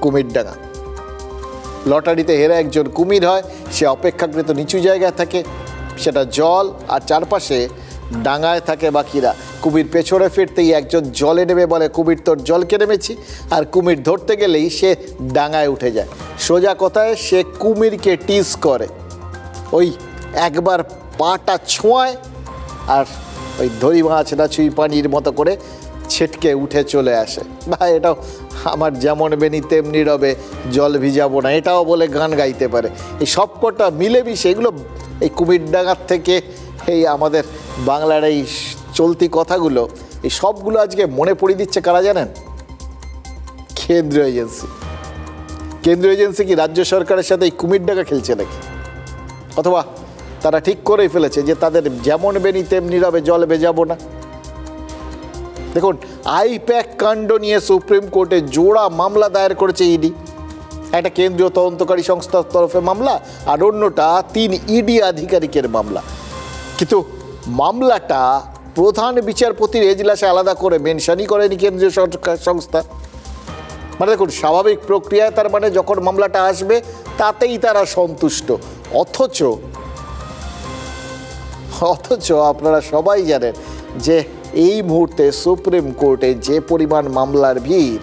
B: কুমিরডাঙ্গা। লটারিতে হেরে একজন কুমির হয়, সে অপেক্ষাকৃত নিচু জায়গায় থাকে, সেটা জল, আর চারপাশে ডাঙায় থাকে বাকিরা। কুমির পেছনে ফিরতেই একজন জলে নেমে বলে, কুমির তোর জলকে নেমেছি। আর কুমির ধরতে গেলেই সে ডাঙায় উঠে যায়। সোজা কথায় সে কুমিরকে টিজ করে, ওই একবার পাটা ছোঁয়ায় আর ওই ধরি মাছ না ছুঁই পানির মতো করে ছিটকে উঠে চলে আসে। ভাই, এটাও আমার যেমন বেনি তেমনি রবে, জল ভিজাবো না, এটাও বলে গান গাইতে পারে। এই সবকটা মিলেমিশে এগুলো এই কুমিরডাঙ্গার থেকে এই আমাদের বাংলার এই চলতি কথাগুলো, এই সবগুলো আজকে মনে পড়িয়ে দিচ্ছে কারা জানেন? কেন্দ্রীয় এজেন্সি কি রাজ্য সরকারের সাথে এই কুমিরডাঙ্গা খেলছে নাকি? অথবা তারা ঠিক করেই ফেলেছে যে তাদের যেমন বেনি তেমনি রবে, জল ভেজাবো না। দেখুন, আইপ্যাক কাণ্ড নিয়ে সুপ্রিম কোর্টে জোড়া মামলা দায়ের করেছে ইডি। একটা কেন্দ্রীয় তদন্তকারী সংস্থার তরফে মামলা, আর অন্যটা 3 ইডি আধিকারিকের মামলা। কিন্তু মামলাটা প্রধান বিচারপতির এজলাসে আলাদা করে মেনশনই করেনি কেন্দ্রীয় সরকার সংস্থা। মানে দেখুন, স্বাভাবিক প্রক্রিয়ায় তার মানে যখন মামলাটা আসবে তাতেই তারা সন্তুষ্ট। অথচ আপনারা সবাই জানেন যে এই মুহূর্তে সুপ্রিম কোর্টে যে পরিমাণ মামলার ভিড়,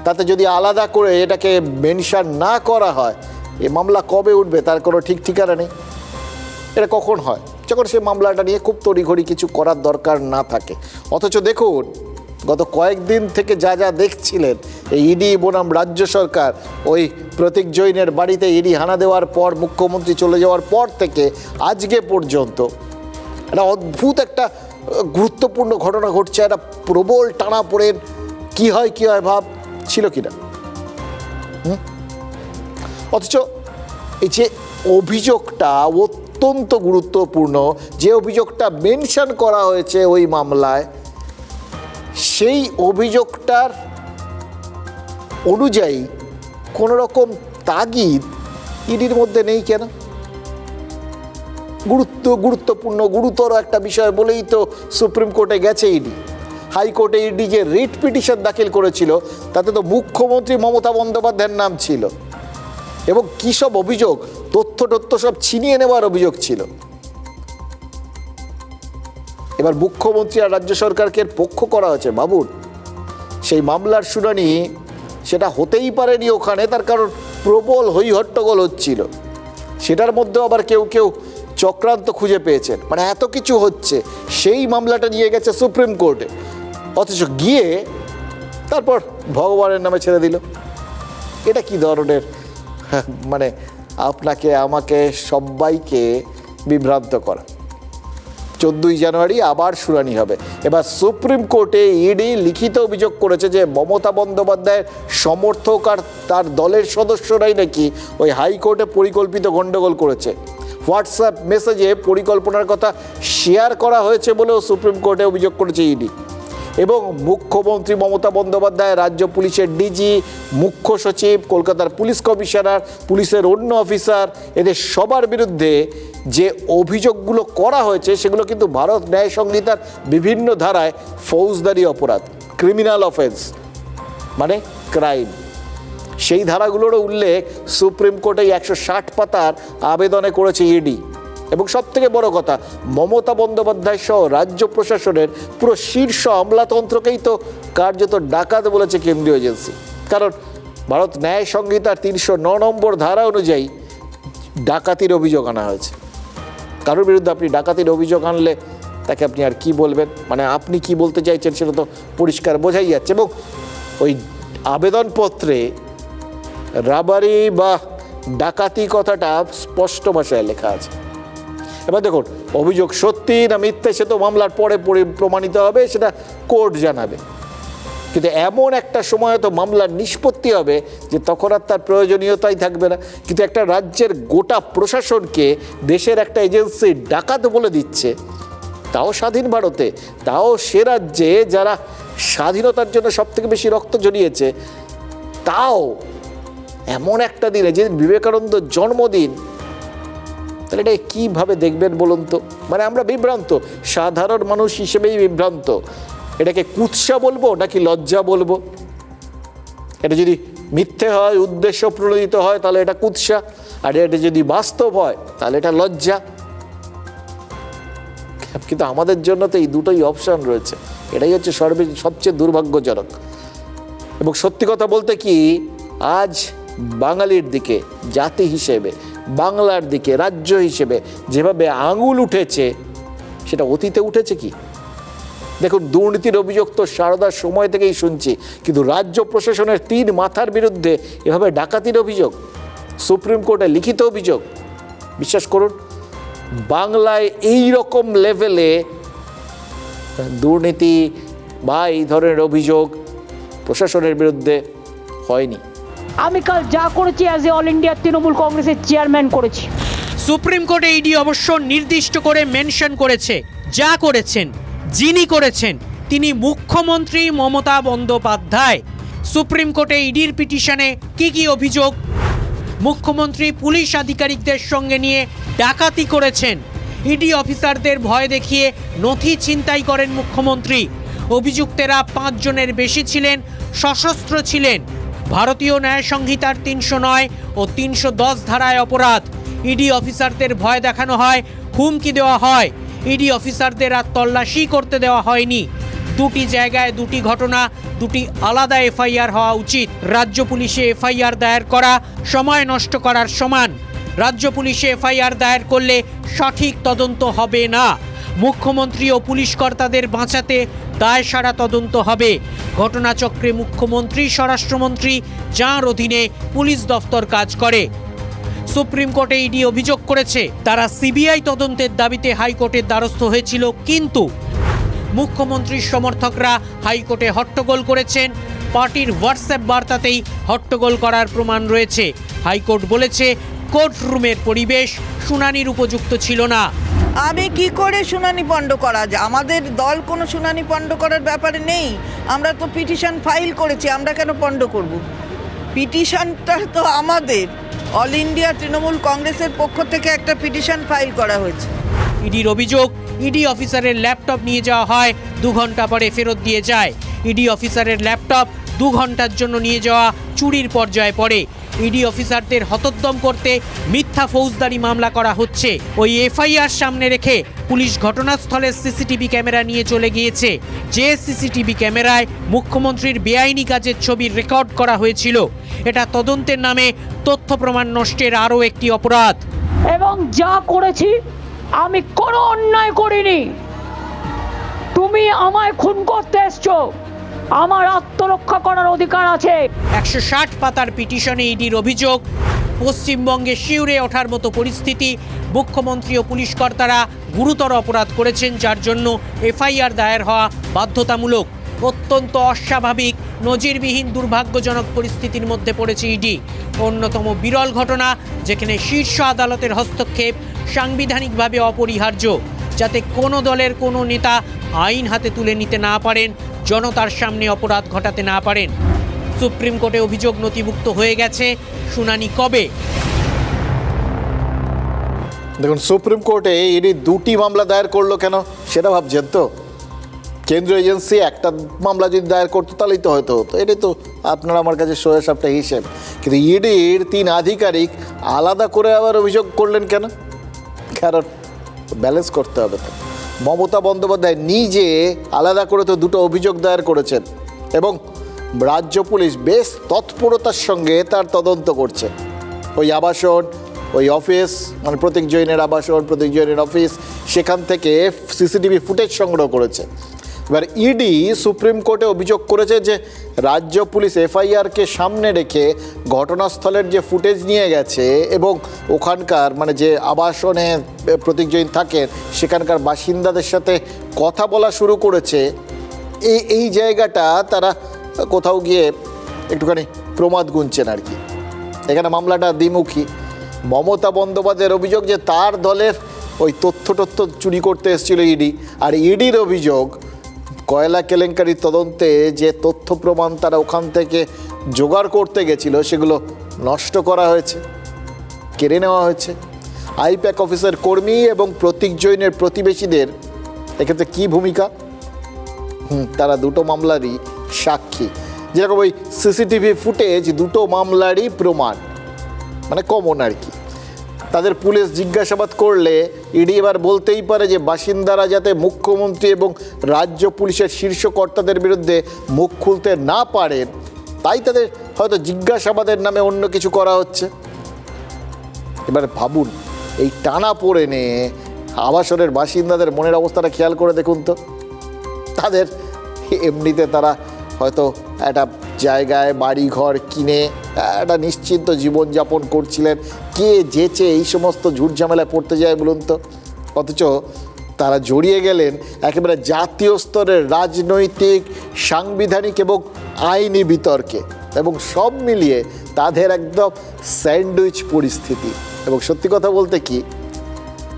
B: তাতে যদি আলাদা করে এটাকে মেনশন না করা হয়, এই মামলা কবে উঠবে তার কোনো ঠিক ঠিকানা নেই। এটা কখন হয়? যখন সেই মামলাটা নিয়ে খুব তড়িঘড়ি কিছু করার দরকার না থাকে। অথচ দেখুন, গত কয়েকদিন থেকে যা যা দেখছিলেন, এই ইডি বনাম রাজ্য সরকার, ওই প্রতীক জৈনের বাড়িতে ইডি হানা দেওয়ার পর, মুখ্যমন্ত্রী চলে যাওয়ার পর থেকে আজকে পর্যন্ত একটা অদ্ভুত একটা গুরুত্বপূর্ণ ঘটনা ঘটছে। একটা প্রবল টানাপোড়েন, কী হয় ভাব ছিল কিনা। অথচ এই যে অভিযোগটা অত্যন্ত গুরুত্বপূর্ণ, যে অভিযোগটা মেনশন করা হয়েছে ওই মামলায়, সেই অভিযোগটার অনুযায়ী কোনো রকম তাগিদ ইডির মধ্যে নেই কেন? গুরুত্বপূর্ণ গুরুতর একটা বিষয় বলেই তো সুপ্রিম কোর্টে গেছে ইডি। হাইকোর্টে ইডি যে রিট পিটিশন দাখিল করেছিল, তাতে তো মুখ্যমন্ত্রী মমতা বন্দ্যোপাধ্যায়ের নাম ছিল, এবং কী সব অভিযোগ, তথ্য সব ছিনিয়ে নেওয়ার অভিযোগ ছিল। এবার মুখ্যমন্ত্রী আর রাজ্য সরকারকে পক্ষ করা হয়েছে। ভাবুন, সেই মামলার শুনানি সেটা হতেই পারেনি ওখানে, তার কারণ প্রবল হইহট্টগোল হচ্ছিল। সেটার মধ্যেও আবার কেউ চক্রান্ত খুঁজে পেয়েছেন। মানে এত কিছু হচ্ছে, সেই মামলাটা নিয়ে গেছে সুপ্রিম কোর্টে, অথচ গিয়ে তারপর ভগবানের নামে ছেড়ে দিল। এটা কি ধরনের, মানে আপনাকে আমাকে সবাইকে বিভ্রান্ত করা। 14ই জানুয়ারি আবার শুনানি হবে। এবার সুপ্রিম কোর্টে ইডি লিখিত অভিযোগ করেছে যে মমতা বন্দ্যোপাধ্যায়ের সমর্থক আর তার দলের সদস্যরাই নাকি ওই হাইকোর্টে পরিকল্পিত গণ্ডগোল করেছে। হোয়াটসঅ্যাপ মেসেজে পরিকল্পনার কথা শেয়ার করা হয়েছে বলেও সুপ্রিম কোর্টে অভিযোগ করেছে ইডি। এবং মুখ্যমন্ত্রী মমতা বন্দ্যোপাধ্যায়, রাজ্য পুলিশের ডিজি, মুখ্য সচিব, কলকাতার পুলিশ কমিশনার, পুলিশের অন্য অফিসার, এদের সবার বিরুদ্ধে যে অভিযোগগুলো করা হয়েছে সেগুলো কিন্তু ভারত ন্যায় সংহিতার বিভিন্ন ধারায় ফৌজদারি অপরাধ, ক্রিমিনাল অফেন্স, মানে ক্রাইম। সেই ধারাগুলোরও উল্লেখ সুপ্রিম কোর্টে 160 পাতার আবেদনে করেছে ইডি। এবং সবথেকে বড় কথা, মমতা বন্দ্যোপাধ্যায় সহ রাজ্য প্রশাসনের পুরো শীর্ষ আমলাতন্ত্রকেই তো কার্যত ডাকাত বলেছে কেন্দ্রীয় এজেন্সি। কারণ ভারত ন্যায় সংহিতার 309 নম্বর ধারা অনুযায়ী ডাকাতির অভিযোগ আনা হয়েছে। কারোর বিরুদ্ধে আপনি ডাকাতির অভিযোগ আনলে তাকে আপনি আর কি বলবেন, মানে আপনি কি বলতে চাইছেন সেটা তো পরিষ্কার বোঝাই যাচ্ছে। এবং ওই আবেদনপত্রে রাবারি বা ডাকাতি কথাটা স্পষ্ট ভাষায় লেখা আছে। এবার দেখুন, অভিযোগ সত্যি না মিথ্যে সে তো মামলার পরে প্রমাণিত হবে, সেটা কোর্ট জানাবে। কিন্তু এমন একটা সময় তো মামলার নিষ্পত্তি হবে যে তখন আর তার প্রয়োজনীয়তাই থাকবে না। কিন্তু একটা রাজ্যের গোটা প্রশাসনকে দেশের একটা এজেন্সি ডাকাত বলে দিচ্ছে, তাও স্বাধীন ভারতে, তাও সে রাজ্যে যারা স্বাধীনতার জন্য সবথেকে বেশি রক্ত ঝরিয়েছে, তাও এমন একটা দিনে যেদিন বিবেকানন্দ জন্মদিন। তাহলে এটা কীভাবে দেখবেন বলুন তো? মানে আমরা বিভ্রান্ত, সাধারণ মানুষ হিসেবেই বিভ্রান্ত। এটাকে কুৎসা বলবো নাকি লজ্জা বলবো? এটা যদি মিথ্যে হয়, উদ্দেশ্য প্রণোদিত হয়, তাহলে এটা কুৎসা, আর এটা যদি বাস্তব হয় তাহলে এটা লজ্জা। কিন্তু আমাদের জন্য তো এই দুটোই অপশন রয়েছে। এটাই হচ্ছে সবচেয়ে দুর্ভাগ্যজনক। এবং সত্যি কথা বলতে কি, আজ বাঙালির দিকে, জাতি হিসেবে, বাংলার দিকে, রাজ্য হিসেবে যেভাবে আঙুল উঠেছে, সেটা অতীতে উঠেছে কি? দেখুন, দুর্নীতির অভিযোগ তো সারদার সময় থেকেই শুনছি, কিন্তু রাজ্য প্রশাসনের 3 মাথার বিরুদ্ধে এভাবে ডাকাতির অভিযোগ, সুপ্রিম কোর্টে লিখিত অভিযোগ, বিশ্বাস করুন বাংলায় এই রকম লেভেলে দুর্নীতি বা এই ধরনের অভিযোগ প্রশাসনের বিরুদ্ধে হয়নি।
M: আমি কাল যা করেছি as a all India Trinamool কংগ্রেসের চেয়ারম্যান করেছি।
N: সুপ্রিম কোর্টে ইডি অবশ্য নির্দিষ্ট করে মেনশন করেছে, যা করেছেন, যিনি করেছেন তিনি মুখ্যমন্ত্রী মমতা বন্দ্যোপাধ্যায়। সুপ্রিম কোর্টে ইডির পিটিশনে কি অভিযোগ? মুখ্যমন্ত্রী পুলিশ আধিকারিকদের সঙ্গে নিয়ে ডাকাতি করেছেন, ইডি অফিসারদের ভয় দেখিয়ে নথি ছিনতাই করেন মুখ্যমন্ত্রী। অভিযুক্তেরা 5 জনের বেশি ছিলেন, সশস্ত্র ছিলেন। ভারতীয় ন্যায় সংহিতার 309 ও 310 ধারায় অপরাধ। ইডি অফিসারদের ভয় দেখানো হয়, হুমকি দেওয়া হয়। ইডি অফিসারদের আর তল্লাশি করতে দেওয়া হয়নি। 2টি জায়গায় 2টি ঘটনা, 2টি আলাদা এফআইআর হওয়া উচিত। রাজ্য পুলিশে এফআইআর দায়ের করা সময় নষ্ট করার সমান। রাজ্য পুলিশে এফআইআর দায়ের করলে সঠিক তদন্ত হবে না। মুখ্যমন্ত্রী ও পুলিশ কর্তাদের বাঁচাতে দায়সারা তদন্ত হবে। ঘটনাচক্রে মুখ্যমন্ত্রী, স্বরাষ্ট্রমন্ত্রী যাঁর অধীনে পুলিশ দফতর কাজ করে। সুপ্রিম কোর্টে ইডি অভিযোগ করেছে তারা সিবিআই তদন্তের দাবিতে হাইকোর্টের দ্বারস্থ হয়েছিল, কিন্তু মুখ্যমন্ত্রীর সমর্থকরা হাইকোর্টে হট্টগোল করেছেন। পার্টির হোয়াটসঅ্যাপ বার্তাতেই হট্টগোল করার প্রমাণ রয়েছে। হাইকোর্ট বলেছে কোর্ট রুমের পরিবেশ শুনানির উপযুক্ত ছিল না।
J: আমি কি করে শুনানি পণ্ড করা যায়? আমাদের দল কোনো শুনানি পণ্ড করার ব্যাপারে নেই। আমরা তো পিটিশন ফাইল করেছি, আমরা কেন পণ্ড করব? পিটিশনটা তো আমাদের অল ইন্ডিয়া তৃণমূল কংগ্রেসের পক্ষ থেকে একটা পিটিশন ফাইল করা হয়েছে।
N: ইডির অভিযোগ, ইডি অফিসারের ল্যাপটপ নিয়ে যাওয়া হয়, 2 ঘন্টা পরে ফেরত দিয়ে যায়। ইডি অফিসারের ল্যাপটপ 2 ঘন্টার জন্য নিয়ে যাওয়া চুরির পর্যায়ে পড়ে। ইডি অফিসারদের হতোদ্যম করতে মিথ্যা ফৌজদারি মামলা করা হচ্ছে। ওই এফআইআর সামনে রেখে পুলিশ ঘটনাস্থলের সিসিটিভি ক্যামেরা নিয়ে চলে গিয়েছে। যে সিসিটিভি ক্যামেরায় মুখ্যমন্ত্রীর বেআইনি কাজের ছবি রেকর্ড করা হয়েছিল। এটা তদন্তের নামে তথ্য প্রমাণ নষ্টের আরও একটি অপরাধ।
M: এবং যা করেছি আমি কোনো অন্যায় করিনি। তুমি আমায় খুন করতে এসছো, আমার আত্মরক্ষা করার অধিকার আছে।
N: 160 পাতার পিটিশনে ইডির অভিযোগ, পশ্চিমবঙ্গে শিউরে ওঠার মতো পরিস্থিতি। মুখ্যমন্ত্রী ও পুলিশ কর্তারা গুরুতর অপরাধ করেছেন, যার জন্য এফআইআর দায়ের হওয়া বাধ্যতামূলক। অত্যন্ত অস্বাভাবিক, নজিরবিহীন, দুর্ভাগ্যজনক পরিস্থিতির মধ্যে পড়েছে ইডি। অন্যতম বিরল ঘটনা, যেখানে শীর্ষ আদালতের হস্তক্ষেপ সাংবিধানিকভাবে অপরিহার্য, যাতে কোনো দলের কোনো নেতা আইন হাতে তুলে নিতে না পারেন, জনতার সামনে অপরাধ ঘটাতে না পারেন। সুপ্রিম কোর্টে অভিযোগ নথিভুক্ত হয়ে গেছে, শুনানি কবে?
B: দেখুন, সুপ্রিম কোর্টে ইডি 2টি মামলা দায়ের করলো কেন সেটা ভাবছেন তো? কেন্দ্রীয় এজেন্সি একটা মামলা যদি দায়ের করতো তাহলেই তো হয়তো হতো। এটাই তো আপনার আমার কাছে সোজা সাপটা হিসেব। কিন্তু ইডির 3 আধিকারিক আলাদা করে আবার অভিযোগ করলেন কেন? কারণ ব্যালেন্স করতে হবে তো। মমতা বন্দ্যোপাধ্যায় নিজে আলাদা করে তো 2টো অভিযোগ দায়ের করেছেন, এবং রাজ্য পুলিশ বেশ তৎপরতার সঙ্গে তার তদন্ত করছে। ওই আবাসন, ওই অফিস, মানে প্রতীক জৈনের আবাসন, প্রতীক জৈনের অফিস, সেখান থেকে সিসিটিভি ফুটেজ সংগ্রহ করেছে। এবার ইডি সুপ্রিম কোর্টে অভিযোগ করেছে যে রাজ্য পুলিশ এফআইআরকে সামনে রেখে ঘটনাস্থলের যে ফুটেজ নিয়ে গেছে এবং ওখানকার মানে যে আবাসনে প্রতীক জৈন থাকেন সেখানকার বাসিন্দাদের সাথে কথা বলা শুরু করেছে। এই জায়গাটা তারা কোথাও গিয়ে একটুখানি প্রমাদ গুনছেন আর কি। এখানে মামলাটা দ্বিমুখী। মমতা বন্দ্যোপাধ্যায়ের অভিযোগ যে তার দলের ওই তথ্য চুরি করতে এসেছিল ইডি, আর ইডির অভিযোগ কয়লা কেলেঙ্কারির তদন্তে যে তথ্য প্রমাণ তারা ওখান থেকে জোগাড় করতে গেছিল সেগুলো নষ্ট করা হয়েছে, কেড়ে নেওয়া হয়েছে। আইপ্যাক অফিসের কর্মী এবং প্রতীক জৈনের প্রতিবেশীদের এক্ষেত্রে কী ভূমিকা? তারা 2টো মামলারই সাক্ষী। যেরকম ওই সিসিটিভি ফুটেজ 2টো মামলারই প্রমাণ, মানে কমন আর কি। তাদের পুলিশ জিজ্ঞাসাবাদ করলে ইডি এবার বলতেই পারে যে বাসিন্দারা যাতে মুখ্যমন্ত্রী এবং রাজ্য পুলিশের শীর্ষ কর্তাদের বিরুদ্ধে মুখ খুলতে না পারেন, তাই তাদের হয়তো জিজ্ঞাসাবাদের নামে অন্য কিছু করা হচ্ছে। এবার ভাবুন, এই টানা পড়েনে আবাসনের বাসিন্দাদের মনের অবস্থাটা খেয়াল করে দেখুন তো। তাদের এমনিতে তারা হয়তো একটা জায়গায় বাড়ি ঘর কিনে একটা নিশ্চিন্ত জীবনযাপন করছিলেন। কে যেচে এই সমস্ত ঝুটঝামেলায় পড়তে যায় বলুন তো? অথচ তারা জড়িয়ে গেলেন একেবারে জাতীয় স্তরের রাজনৈতিক, সাংবিধানিক এবং আইনি বিতর্কে, এবং সব মিলিয়ে তাদের একদম স্যান্ডউইচ পরিস্থিতি। এবং সত্যি কথা বলতে কি,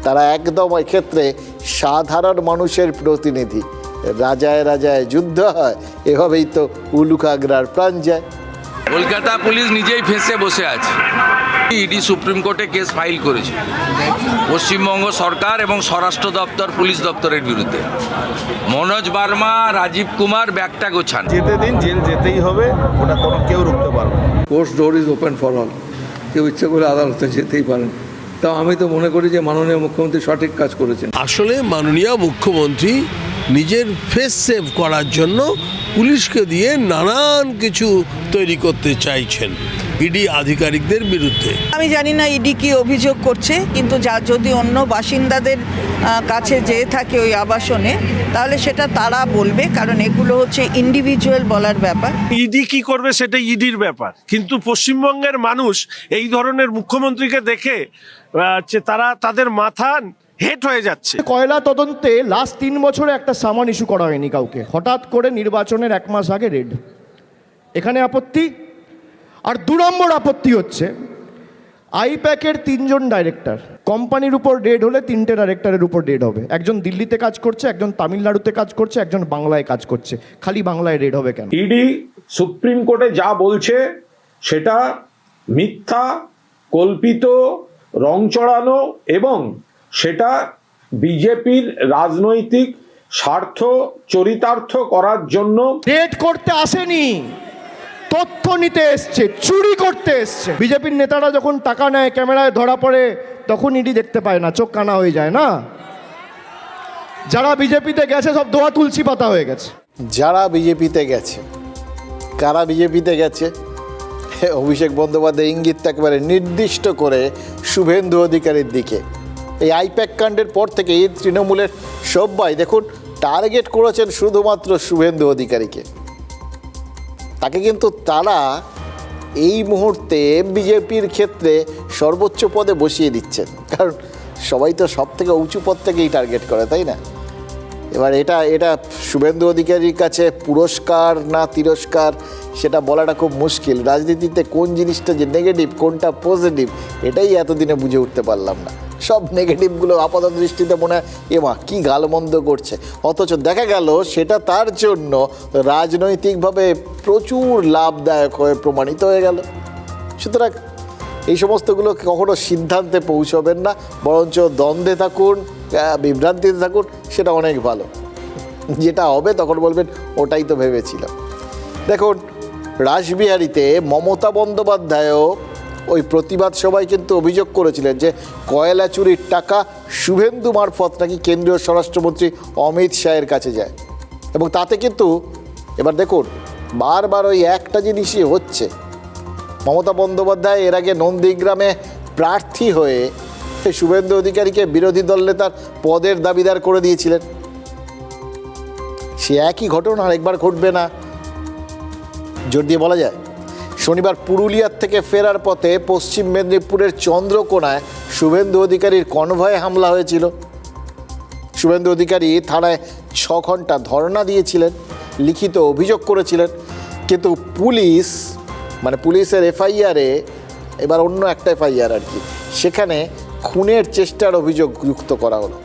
B: তারা একদম এক্ষেত্রে সাধারণ মানুষের প্রতিনিধি। রাজায় রাজায় যুদ্ধ হয়, এভাবেই তো উলুক আগ্রার প্রাণ যায়।
C: কলকাতা পুলিশ নিজেই ফেঁসে বসে আছে। ইডি সুপ্রিম কোর্টে কেস ফাইল করেছে পশ্চিমবঙ্গ সরকার এবং স্বরাষ্ট্র দপ্তর পুলিশ দপ্তরের বিরুদ্ধে। মনোজ বার্মা, রাজীব কুমার ব্যাগটা গোছান।
L: যেতে দিন, জেল যেতেই হবে, ওটা কোনো কেউ রুখতে পারবে না।
O: Court door is open for all, কেউ ইচ্ছে করে আদালতে যেতেই পারেন। তাও আমি তো মনে করি যে মাননীয় মুখ্যমন্ত্রী সঠিক কাজ করেছেন।
K: আসলে মাননীয় মুখ্যমন্ত্রী নিজের ফেস সেভ করার জন্য পুলিশকে দিয়ে নানান কিছু তৈরি করতে চাইছেন ইডি আধিকারিকদের বিরুদ্ধে।
J: আমি জানি না ইডি কি অভিযোগ করছে, কিন্তু যদি অন্য বাসিন্দাদের কাছে যেয়ে থাকে ওই আবাসনে, তাহলে সেটা তারা বলবে, কারণ এগুলো হচ্ছে ইন্ডিভিজুয়াল বলার ব্যাপার।
F: ইডি কি করবে সেটা ইডির ব্যাপার, কিন্তু পশ্চিমবঙ্গের মানুষ এই ধরনের মুখ্যমন্ত্রীকে দেখে তাদের মাথা হেট হয়ে যাচ্ছে।
L: কয়লা তদন্তে লাস্ট 3 বছরে একটা সামান ইস্যু করা হয়নি কাউকে, হঠাৎ করে নির্বাচনের 1 মাস আগে রেড। এখানে আপত্তি। আর 2 নম্বর আপত্তি হচ্ছে আইপ্যাকের 3 জন ডাইরেক্টর, কোম্পানির উপর রেড হলে 3টে ডাইরেক্টরের উপর রেড হবে। একজন দিল্লিতে কাজ করছে, একজন তামিলনাড়ুতে কাজ করছে, একজন বাংলায় কাজ করছে। খালি বাংলায় রেড হবে কেন?
E: ইডি সুপ্রিম কোর্টে যা বলছে সেটা মিথ্যা, কল্পিত, রং চড়ানো এবং সেটা বিজেপির রাজনৈতিক স্বার্থ চরিতার্থ করার জন্য।
L: রেড করতে আসেনি, তথ্য নিতে এসছে, চুরি করতে এসছে। বিজেপির নেতারা যখন টাকা নেয়, ক্যামেরায় ধরা পড়ে, তখন ইডি দেখতে পায় না, চোখ কানা হয়ে যায় না। যারা বিজেপিতে গেছে সব দোয়া তুলসী পাতা হয়ে গেছে।
B: যারা বিজেপিতে গেছে, কারা বিজেপিতে গেছে? অভিষেক বন্দ্যোপাধ্যায় ইঙ্গিতটা একেবারে নির্দিষ্ট করে শুভেন্দু অধিকারীর দিকে। এই আইপ্যাক কাণ্ডের পর থেকে এই তৃণমূলের সবাই দেখুন টার্গেট করেছেন শুধুমাত্র শুভেন্দু অধিকারীকে। তাকে কিন্তু তারা এই মুহূর্তে বিজেপির ক্ষেত্রে সর্বোচ্চ পদে বসিয়ে দিচ্ছেন, কারণ সবাই তো সব থেকে উঁচু পদ থেকেই টার্গেট করে, তাই না? এবার এটা শুভেন্দু অধিকারীর কাছে পুরস্কার না তিরস্কার সেটা বলাটা খুব মুশকিল। রাজনীতিতে কোন জিনিসটা যে নেগেটিভ, কোনটা পজিটিভ, এটাই এতদিনে বুঝে উঠতে পারলাম না। সব নেগেটিভগুলো আপাতত দৃষ্টিতে মনে হয় এমা কী গালমন্দ করছে, অথচ দেখা গেল সেটা তার জন্য রাজনৈতিকভাবে প্রচুর লাভদায়ক হয়ে প্রমাণিত হয়ে গেল। সুতরাং এই সমস্তগুলো কখনো সিদ্ধান্তে পৌঁছবেন না, বরঞ্চ দ্বন্দ্বে থাকুন, বিভ্রান্তিতে থাকুন, সেটা অনেক ভালো। যেটা হবে তখন বলবেন ওটাই তো ভেবেছিলাম। দেখুন রাসবিহারীতে মমতা বন্দ্যোপাধ্যায়ও ওই প্রতিবাদ সভায় কিন্তু অভিযোগ করেছিলেন যে কয়লা চুরির টাকা শুভেন্দু মারফত নাকি কেন্দ্রীয় স্বরাষ্ট্রমন্ত্রী অমিত শাহের কাছে যায়। এবং তাতে কিন্তু এবার দেখুন বারবার ওই একটা জিনিসই হচ্ছে। মমতা বন্দ্যোপাধ্যায় এর আগে নন্দীগ্রামে প্রার্থী হয়ে শুভেন্দু অধিকারীকে বিরোধী দল নেতার পদের দাবিদার করে দিয়েছিলেন। সে একই ঘটনা আরেকবার ঘটবে না জোর দিয়ে বলা যায়। শনিবার পুরুলিয়ার থেকে ফেরার পথে পশ্চিম মেদিনীপুরের চন্দ্রকোনায় শুভেন্দু অধিকারীর কনভয়ে হামলা হয়েছিল। শুভেন্দু অধিকারী থানায় 6 ঘন্টা ধর্ণা দিয়েছিলেন, লিখিত অভিযোগ করেছিলেন, কিন্তু পুলিশের এফআইআরে, এবার অন্য একটা এফআইআর আর কি, সেখানে খুনের চেষ্টার অভিযোগ যুক্ত করা হলো।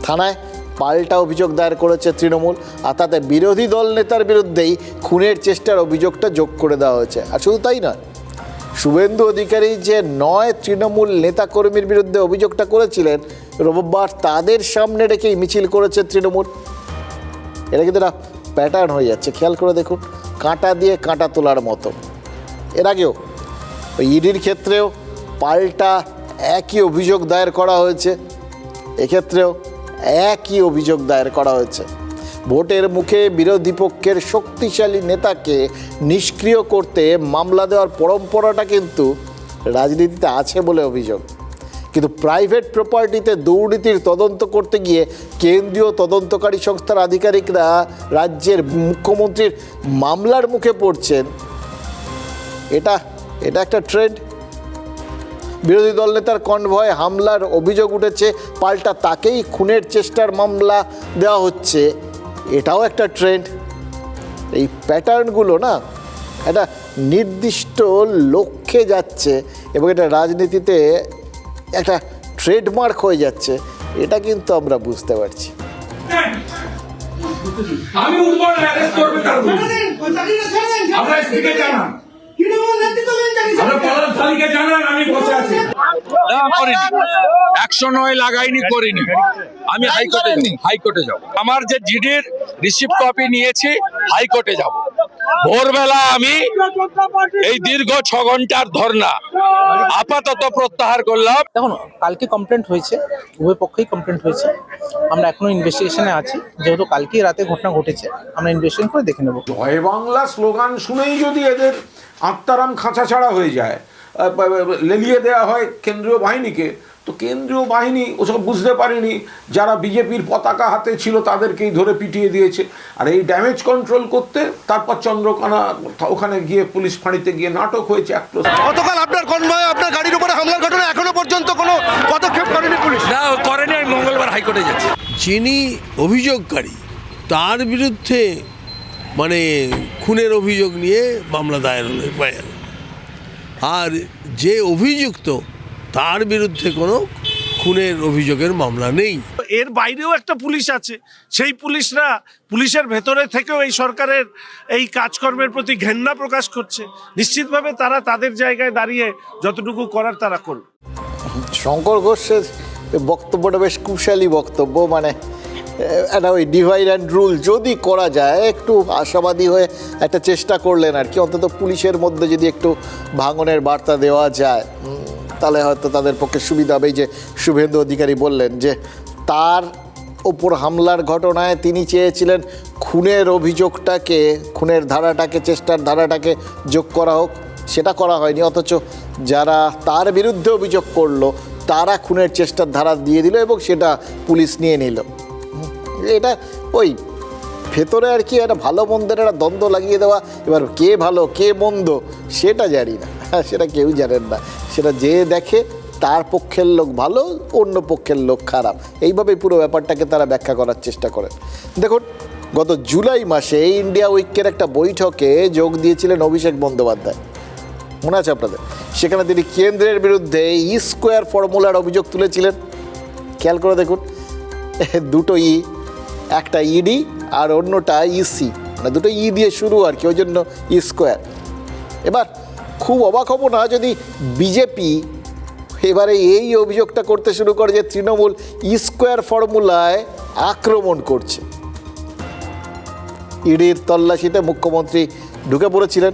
B: থানায় পাল্টা অভিযোগ দায়ের করেছে তৃণমূল, আর তাতে বিরোধী দল নেতার বিরুদ্ধেই খুনের চেষ্টার অভিযোগটা যোগ করে দেওয়া হয়েছে। আর শুধু তাই নয়, শুভেন্দু অধিকারী যে 9 তৃণমূল নেতাকর্মীর বিরুদ্ধে অভিযোগটা করেছিলেন, রোববার তাদের সামনে রেখেই মিছিল করেছে তৃণমূল। এটা কিন্তু একটা প্যাটার্ন হয়ে যাচ্ছে, খেয়াল করে দেখুন, কাঁটা দিয়ে কাঁটা তোলার মতো। এর আগেও ওই ইডির ক্ষেত্রেও পাল্টা একই অভিযোগ দায়ের করা হয়েছে, এক্ষেত্রেও একই অভিযোগ দায়ের করা হয়েছে। ভোটের মুখে বিরোধী পক্ষের শক্তিশালী নেতাকে নিষ্ক্রিয় করতে মামলা দেওয়ার পরম্পরাটা কিন্তু রাজনীতিতে আছে বলে অভিযোগ। কিন্তু প্রাইভেট প্রপার্টিতে দুর্নীতির তদন্ত করতে গিয়ে কেন্দ্রীয় তদন্তকারী সংস্থার আধিকারিকরা রাজ্যের মুখ্যমন্ত্রীর মামলার মুখে পড়ছেন, এটা একটা ট্রেন্ড। বিরোধী দল নেতার কনভয়ে হামলার অভিযোগ উঠেছে, পাল্টা তাকেই খুনের চেষ্টার মামলা দেওয়া হচ্ছে, এটাও একটা ট্রেন্ড। এই প্যাটার্নগুলো না একটা নির্দিষ্ট লক্ষ্যে যাচ্ছে এবং এটা রাজনীতিতে একটা ট্রেডমার্ক হয়ে যাচ্ছে, এটা কিন্তু আমরা বুঝতে পারছি।
P: আমি
C: $109 লাগাইনি, করিনি। আমি হাইকোর্টে যাব। আমার যে জিডির রিসিপ্ট কপি নিয়েছি, হাইকোর্টে যাব। ভোরবেলা আমি এই দীর্ঘ 6 ঘন্টার ধর্ণা আপাতত প্রত্যাহার করলাম।
P: দেখুন, কালকে কমপ্লেন্ট হয়েছে, উভয় পক্ষেই কমপ্লেন্ট হয়েছে। আমরা এখনো ইনভেস্টিগেশনে আছি, যেহেতু কালকেই রাতে ঘটনা ঘটেছে, আমরা ইনভেস্টিগেশন করে দেখে নেব।
E: জয় বাংলা স্লোগান শুনেই যদি এদের আত্মারাম খাঁচা ছাড়া হয়ে যায়, লেলিয়ে দেওয়া হয় কেন্দ্রীয় বাহিনীকে, তো কেন্দ্রীয় বাহিনী ওসব বুঝতে পারেনি, যারা বিজেপির পতাকা হাতে ছিল তাদেরকেই ধরে পিটিয়ে দিয়েছে। আর এই ড্যামেজ কন্ট্রোল করতে তারপর চন্দ্রকোনা ওখানে গিয়ে পুলিশ ফাঁড়িতে গিয়ে নাটক হয়েছে।
L: গতকাল আপনার কনভয়ে আপনার গাড়ির উপরে হামলার ঘটনা এখনো পর্যন্ত কোনো পদক্ষেপ করেনি পুলিশ?
C: না, করেনি। আমি মঙ্গলবার হাইকোর্টে যাচ্ছি।
K: যিনি অভিযোগকারী তার বিরুদ্ধে মানে খুনের অভিযোগ নিয়ে মামলা দায়ের হলো, এফআইআর। আর যে অভিযুক্ত তার বিরুদ্ধে কোনো খুনের অভিযোগের মামলা নেই।
F: এর বাইরেও একটা পুলিশ আছে, সেই পুলিশের ভেতরে থেকেও এই সরকারের এই কাজকর্মের প্রতি ঘেন্না প্রকাশ করছে। নিশ্চিতভাবে তারা তাদের জায়গায় দাঁড়িয়ে যতটুকু করার তারা করবে।
B: শঙ্কর ঘোষের বক্তব্যটা বেশ কুশালী বক্তব্য, মানে একটা ওই ডিভাইড অ্যান্ড রুল যদি করা যায়, একটু আশাবাদী হয়ে একটা চেষ্টা করলেন আর কি। অন্তত পুলিশের মধ্যে যদি একটু ভাঙনের বার্তা দেওয়া যায় তাহলে হয়তো তাদের পক্ষে সুবিধা হবে। এই যে শুভেন্দু অধিকারী বললেন যে তার ওপর হামলার ঘটনায় তিনি চেয়েছিলেন খুনের অভিযোগটাকে, খুনের ধারাটাকে, চেষ্টার ধারাটাকে যোগ করা হোক, সেটা করা হয়নি। অথচ যারা তার বিরুদ্ধে অভিযোগ করলো তারা খুনের চেষ্টার ধারা দিয়ে দিল এবং সেটা পুলিশ নিয়ে নিল। এটা ওই ভেতরে আর কি একটা ভালো মন্দের একটা দ্বন্দ্ব লাগিয়ে দেওয়া। এবার কে ভালো কে মন্দ সেটা জানি না, সেটা কেউ জানেন না। সেটা যে দেখে তার পক্ষের লোক ভালো, অন্য পক্ষের লোক খারাপ, এইভাবেই পুরো ব্যাপারটাকে তারা ব্যাখ্যা করার চেষ্টা করেন। দেখুন, গত জুলাই মাসে ইন্ডিয়া উইকের একটা বৈঠকে যোগ দিয়েছিলেন অভিষেক বন্দ্যোপাধ্যায়, মনে আছে আপনাদের? সেখানে তিনি কেন্দ্রের বিরুদ্ধে স্কোয়ার ফর্মুলার অভিযোগ তুলেছিলেন। খেয়াল করে দেখুন, দুটো একটা ইডি আর অন্যটা ইসি, মানে দুটো দিয়ে শুরু আর কি, ওই জন্য স্কোয়ার। এবার খুব অবাক হব না যদি বিজেপি এবারে এই অভিযোগটা করতে শুরু করে যে তৃণমূল স্কোয়ার ফর্মুলায় আক্রমণ করছে। ইডির তল্লাশিতে মুখ্যমন্ত্রী ঢুকে পড়েছিলেন।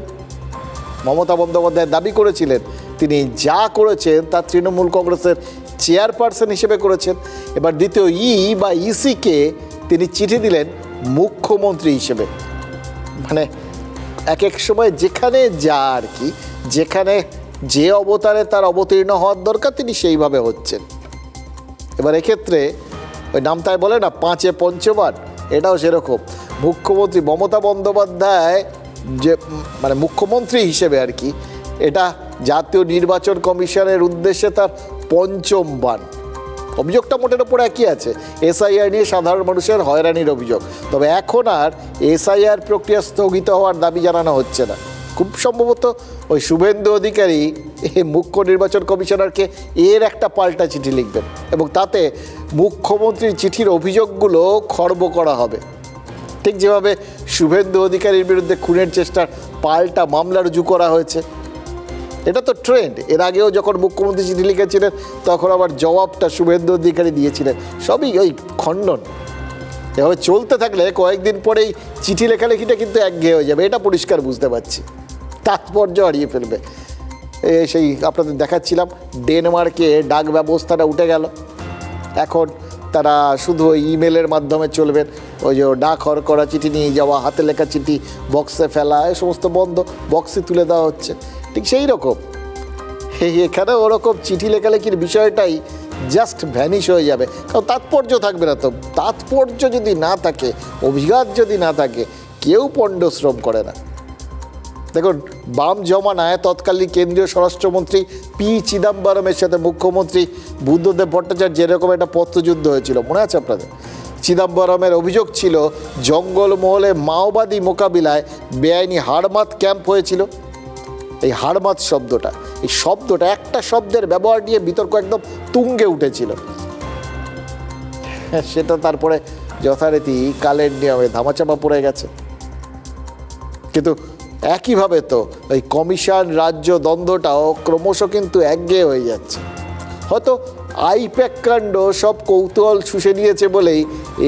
B: মমতা বন্দ্যোপাধ্যায় দাবি করেছিলেন তিনি যা করেছেন তা তৃণমূল কংগ্রেসের চেয়ারপারসন হিসেবে করেছেন। এবার দ্বিতীয় বা ইসিকে তিনি চিঠি দিলেন মুখ্যমন্ত্রী হিসেবে। মানে এক এক সময় যেখানে যা আর কি, যেখানে যে অবতারে তার অবতীর্ণ হওয়ার দরকার তিনি সেইভাবে হচ্ছেন। এবার এক্ষেত্রে ওই নামটায় বলে না 5-এ পঞ্চবার, এটাও সেরকম। মুখ্যমন্ত্রী মমতা বন্দ্যোপাধ্যায় যে মানে মুখ্যমন্ত্রী হিসেবে আর কি, এটা জাতীয় নির্বাচন কমিশনের উদ্দেশ্যে তার 5ম বান। অভিযোগটা মোটের ওপর একই আছে, এসআইআর নিয়ে সাধারণ মানুষের হয়রানির অভিযোগ। তবে এখন আর এসআইআর প্রক্রিয়া স্থগিত হওয়ার দাবি জানানো হচ্ছে না। খুব সম্ভবত ওই শুভেন্দু অধিকারী মুখ্য নির্বাচন কমিশনারকে এর একটা পাল্টা চিঠি লিখবেন এবং তাতে মুখ্যমন্ত্রীর চিঠির অভিযোগগুলো খর্ব করা হবে। ঠিক যেভাবে শুভেন্দু অধিকারীর বিরুদ্ধে খুনের চেষ্টার পাল্টা মামলা রুজু করা হয়েছে। এটা তো ট্রেন্ড। এর আগেও যখন মুখ্যমন্ত্রী চিঠি লিখেছিলেন তখন আবার জবাবটা শুভেন্দু অধিকারী দিয়েছিলেন, সবই ওই খণ্ডন। এভাবে চলতে থাকলে কয়েকদিন পরেই চিঠি লেখালেখিটা কিন্তু একঘেয়ে হয়ে যাবে, এটা পরিষ্কার বুঝতে পারছি। তাৎপর্য হারিয়ে ফেলবে। সেই আপনাদের দেখাচ্ছিলাম ডেনমার্কে ডাক ব্যবস্থাটা উঠে গেল, এখন তারা শুধু ওই ইমেলের মাধ্যমে চলবেন। ওই যে ডাক হর করা চিঠি নিয়ে যাওয়া, হাতে লেখা চিঠি বক্সে ফেলা, এ সমস্ত বন্ধ, বক্সে তুলে দেওয়া হচ্ছে। ঠিক সেই রকম এখানে ওরকম চিঠি লেখালেখির বিষয়টাই জাস্ট ভ্যানিশ হয়ে যাবে, কারণ তাৎপর্য থাকবে না। তো তাৎপর্য যদি না থাকে, অভিঘাত যদি না থাকে, কেউ পণ্ডশ্রম করে না। দেখুন, বাম জমানায় তৎকালীন কেন্দ্রীয় স্বরাষ্ট্রমন্ত্রী পি চিদাম্বরমের সাথে মুখ্যমন্ত্রী বুদ্ধদেব ভট্টাচার্য যেরকম একটা পত্রযুদ্ধ হয়েছিল, মনে আছে আপনাদের? চিদাম্বরমের অভিযোগ ছিল জঙ্গলমহলে মাওবাদী মোকাবিলায় বেআইনি হাড়মাত ক্যাম্প হয়েছিল। এই হাড়মাত শব্দটা, এই শব্দটা একটা শব্দের ব্যবহার নিয়ে বিতর্ক একদম তুঙ্গে উঠেছিল। সেটা তারপরে যথারীতি কালের নিয়মে ধামাচাপা পড়ে গেছে। কিন্তু একইভাবে তো ওই কমিশন রাজ্য দ্বন্দ্বটাও ক্রমশ কিন্তু একঘেয়ে হয়ে যাচ্ছে। হয়তো আইপ্যাক কাণ্ড সব কৌতূহল শুষে নিয়েছে বলেই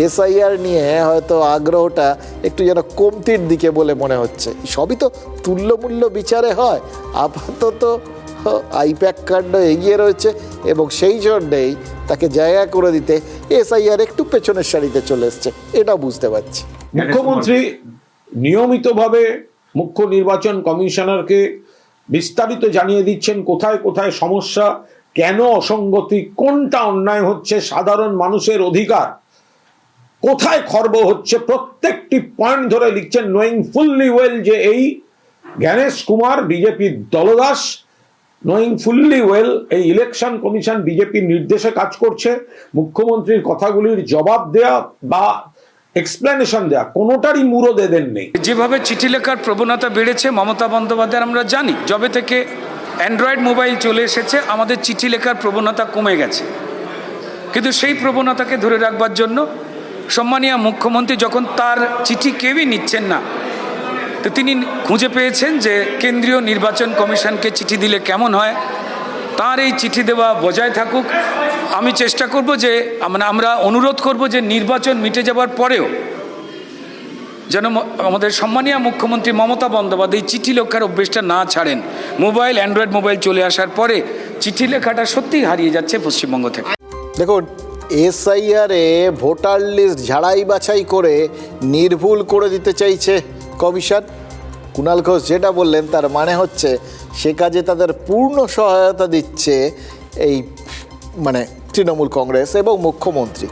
B: এসআইআর নিয়ে হয়তো আগ্রহটা একটু যেন কমতির দিকে বলে মনে হচ্ছে। সবই তো তুল্যমূল্য বিচারে হয়। আপাতত আইপ্যাক কাণ্ড এগিয়ে রয়েছে এবং সেই জন্যেই তাকে জায়গা করে দিতে এসআইআর একটু পেছনের সারিতে চলে এসছে, এটাও বুঝতে পারছি।
E: মুখ্যমন্ত্রী নিয়মিতভাবে মুখ্য নির্বাচন কমিশনারকে বিস্তারিত জানিয়ে দিচ্ছেন কোথায় কোথায় সমস্যা, কেন অসঙ্গতি, কোনটা অন্যায় হচ্ছে, সাধারণ মানুষের অধিকার কোথায় খর্ব হচ্ছে, প্রত্যেকটি পয়েন্ট ধরে লিখছেন, নোয়িং ফুললি ওয়েল যে এই জ্ঞানেশ কুমার বিজেপির দলদাস, নোয়িং ফুললি ওয়েল এই ইলেকশন কমিশন বিজেপির নির্দেশে কাজ করছে। মুখ্যমন্ত্রীর কথাগুলির জবাব দেয়া বা এক্সপ্লেনেশন দেয়া কোনোটারই মুরদ এদের নেই।
Q: যেভাবে চিঠি লেখার প্রবণতা বেড়েছে মমতা বন্দ্যোপাধ্যায়, আমরা জানি যবে থেকে অ্যান্ড্রয়েড মোবাইল চলে এসেছে আমাদের চিঠি লেখার প্রবণতা কমে গেছে, কিন্তু সেই প্রবণতাকে ধরে রাখবার জন্য সম্মানীয় মুখ্যমন্ত্রী যখন তার চিঠি কেউই নিচ্ছেন না, তো তিনি খুঁজে পেয়েছেন যে কেন্দ্রীয় নির্বাচন কমিশনকে চিঠি দিলে কেমন হয়, তার এই চিঠি দেওয়া বজায় থাকুক। আমি চেষ্টা করব যে আমরা অনুরোধ করব যে নির্বাচন মিটে যাবার পরেও যেন আমাদের সম্মানীয় মুখ্যমন্ত্রী মমতা বন্দ্যোপাধ্যায় চিঠি লেখার অভ্যেসটা না ছাড়েন। মোবাইল অ্যান্ড্রয়েড মোবাইল চলে আসার পরে চিঠি লেখাটা সত্যিই হারিয়ে যাচ্ছে পশ্চিমবঙ্গ থেকে।
B: দেখুন, এসআইআরে ভোটার লিস্ট ঝাড়াই বাছাই করে নির্ভুল করে দিতে চাইছে কমিশন। কুণাল ঘোষ যেটা বললেন তার মানে হচ্ছে সে কাজে তাদের পূর্ণ সহায়তা দিচ্ছে এই তৃণমূল কংগ্রেস এবং মুখ্যমন্ত্রী।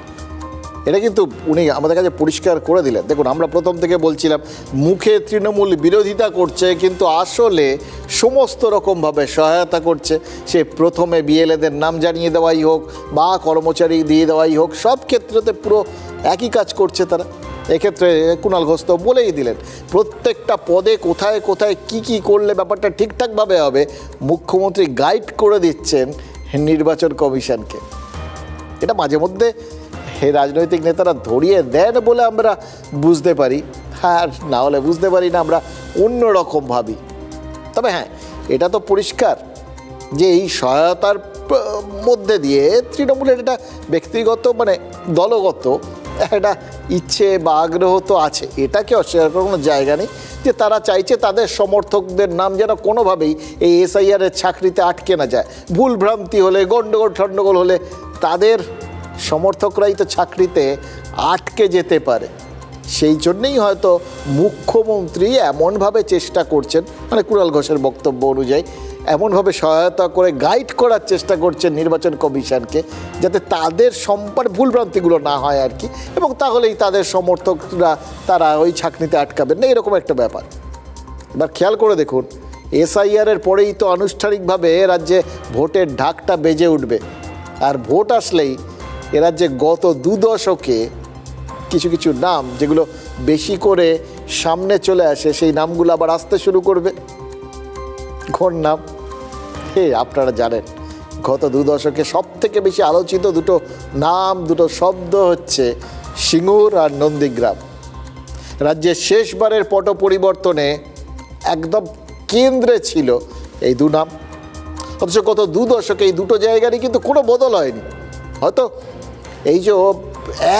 B: এটা কিন্তু উনি আমাদের কাছে পরিষ্কার করে দিলেন। দেখুন, আমরা প্রথম থেকে বলছিলাম মুখে তৃণমূল বিরোধিতা করছে, কিন্তু আসলে সমস্ত রকমভাবে সহায়তা করছে। সে প্রথমে বিএলএদের নাম জানিয়ে দেওয়াই হোক বা কর্মচারী দিয়ে দেওয়াই হোক, সব ক্ষেত্রেতে পুরো একই কাজ করছে তারা। এক্ষেত্রে কুণাল ঘোষ তো বলেই দিলেন প্রত্যেকটা পদে কোথায় কোথায় কি করলে ব্যাপারটা ঠিকঠাকভাবে হবে মুখ্যমন্ত্রী গাইড করে দিচ্ছেন নির্বাচন কমিশনকে। এটা মাঝে মধ্যে রাজনৈতিক নেতারা ধরিয়ে দেন বলে আমরা বুঝতে পারি, আর না হলে বুঝতে পারি না, আমরা অন্যরকম ভাবি। তবে হ্যাঁ, এটা তো পরিষ্কার যে এই সহায়তার মধ্যে দিয়ে তৃণমূলের এটা ব্যক্তিগত দলগত একটা ইচ্ছে বা আগ্রহ তো আছে, এটাকে অস্বীকার করার কোনো জায়গা নেই যে তারা চাইছে তাদের সমর্থকদের নাম যেন কোনোভাবেই এই এসআইআরের চাকরিতে আটকে না যায়। ভুল ভ্রান্তি হলে, গণ্ডগোল হলে তাদের সমর্থকরাই তো চাকরিতে আটকে যেতে পারে। সেই জন্যেই হয়তো মুখ্যমন্ত্রী এমনভাবে চেষ্টা করছেন, কুণাল ঘোষের বক্তব্য অনুযায়ী এমনভাবে সহায়তা করে গাইড করার চেষ্টা করছেন নির্বাচন কমিশনকে, যাতে তাদের ভুলভ্রান্তিগুলো না হয় আর কি, এবং তাহলেই তাদের সমর্থকরা তারা ওই চাকরিতে আটকাবেন না, এরকম একটা ব্যাপার। এবার খেয়াল করে দেখুন, এসআইআরের পরেই তো আনুষ্ঠানিকভাবে রাজ্যে ভোটের ঢাকটা বেজে উঠবে। আর ভোট আসলেই এ রাজ্যে গত 2 দশকে কিছু নাম যেগুলো বেশি করে সামনে চলে আসে, সেই নামগুলো আবার আসতে শুরু করবে। কোন নাম? আপনারা জানেন, গত 2 দশকে সব থেকে বেশি আলোচিত দুটো নাম, দুটো শব্দ হচ্ছে সিঙ্গুর আর নন্দীগ্রাম। রাজ্যের শেষবারের পট পরিবর্তনে একদম কেন্দ্রে ছিল এই 2 নাম, অথচ গত 2 দশকে এই দুটো জায়গারই কিন্তু কোনো বদল হয়নি। হয়তো এই যে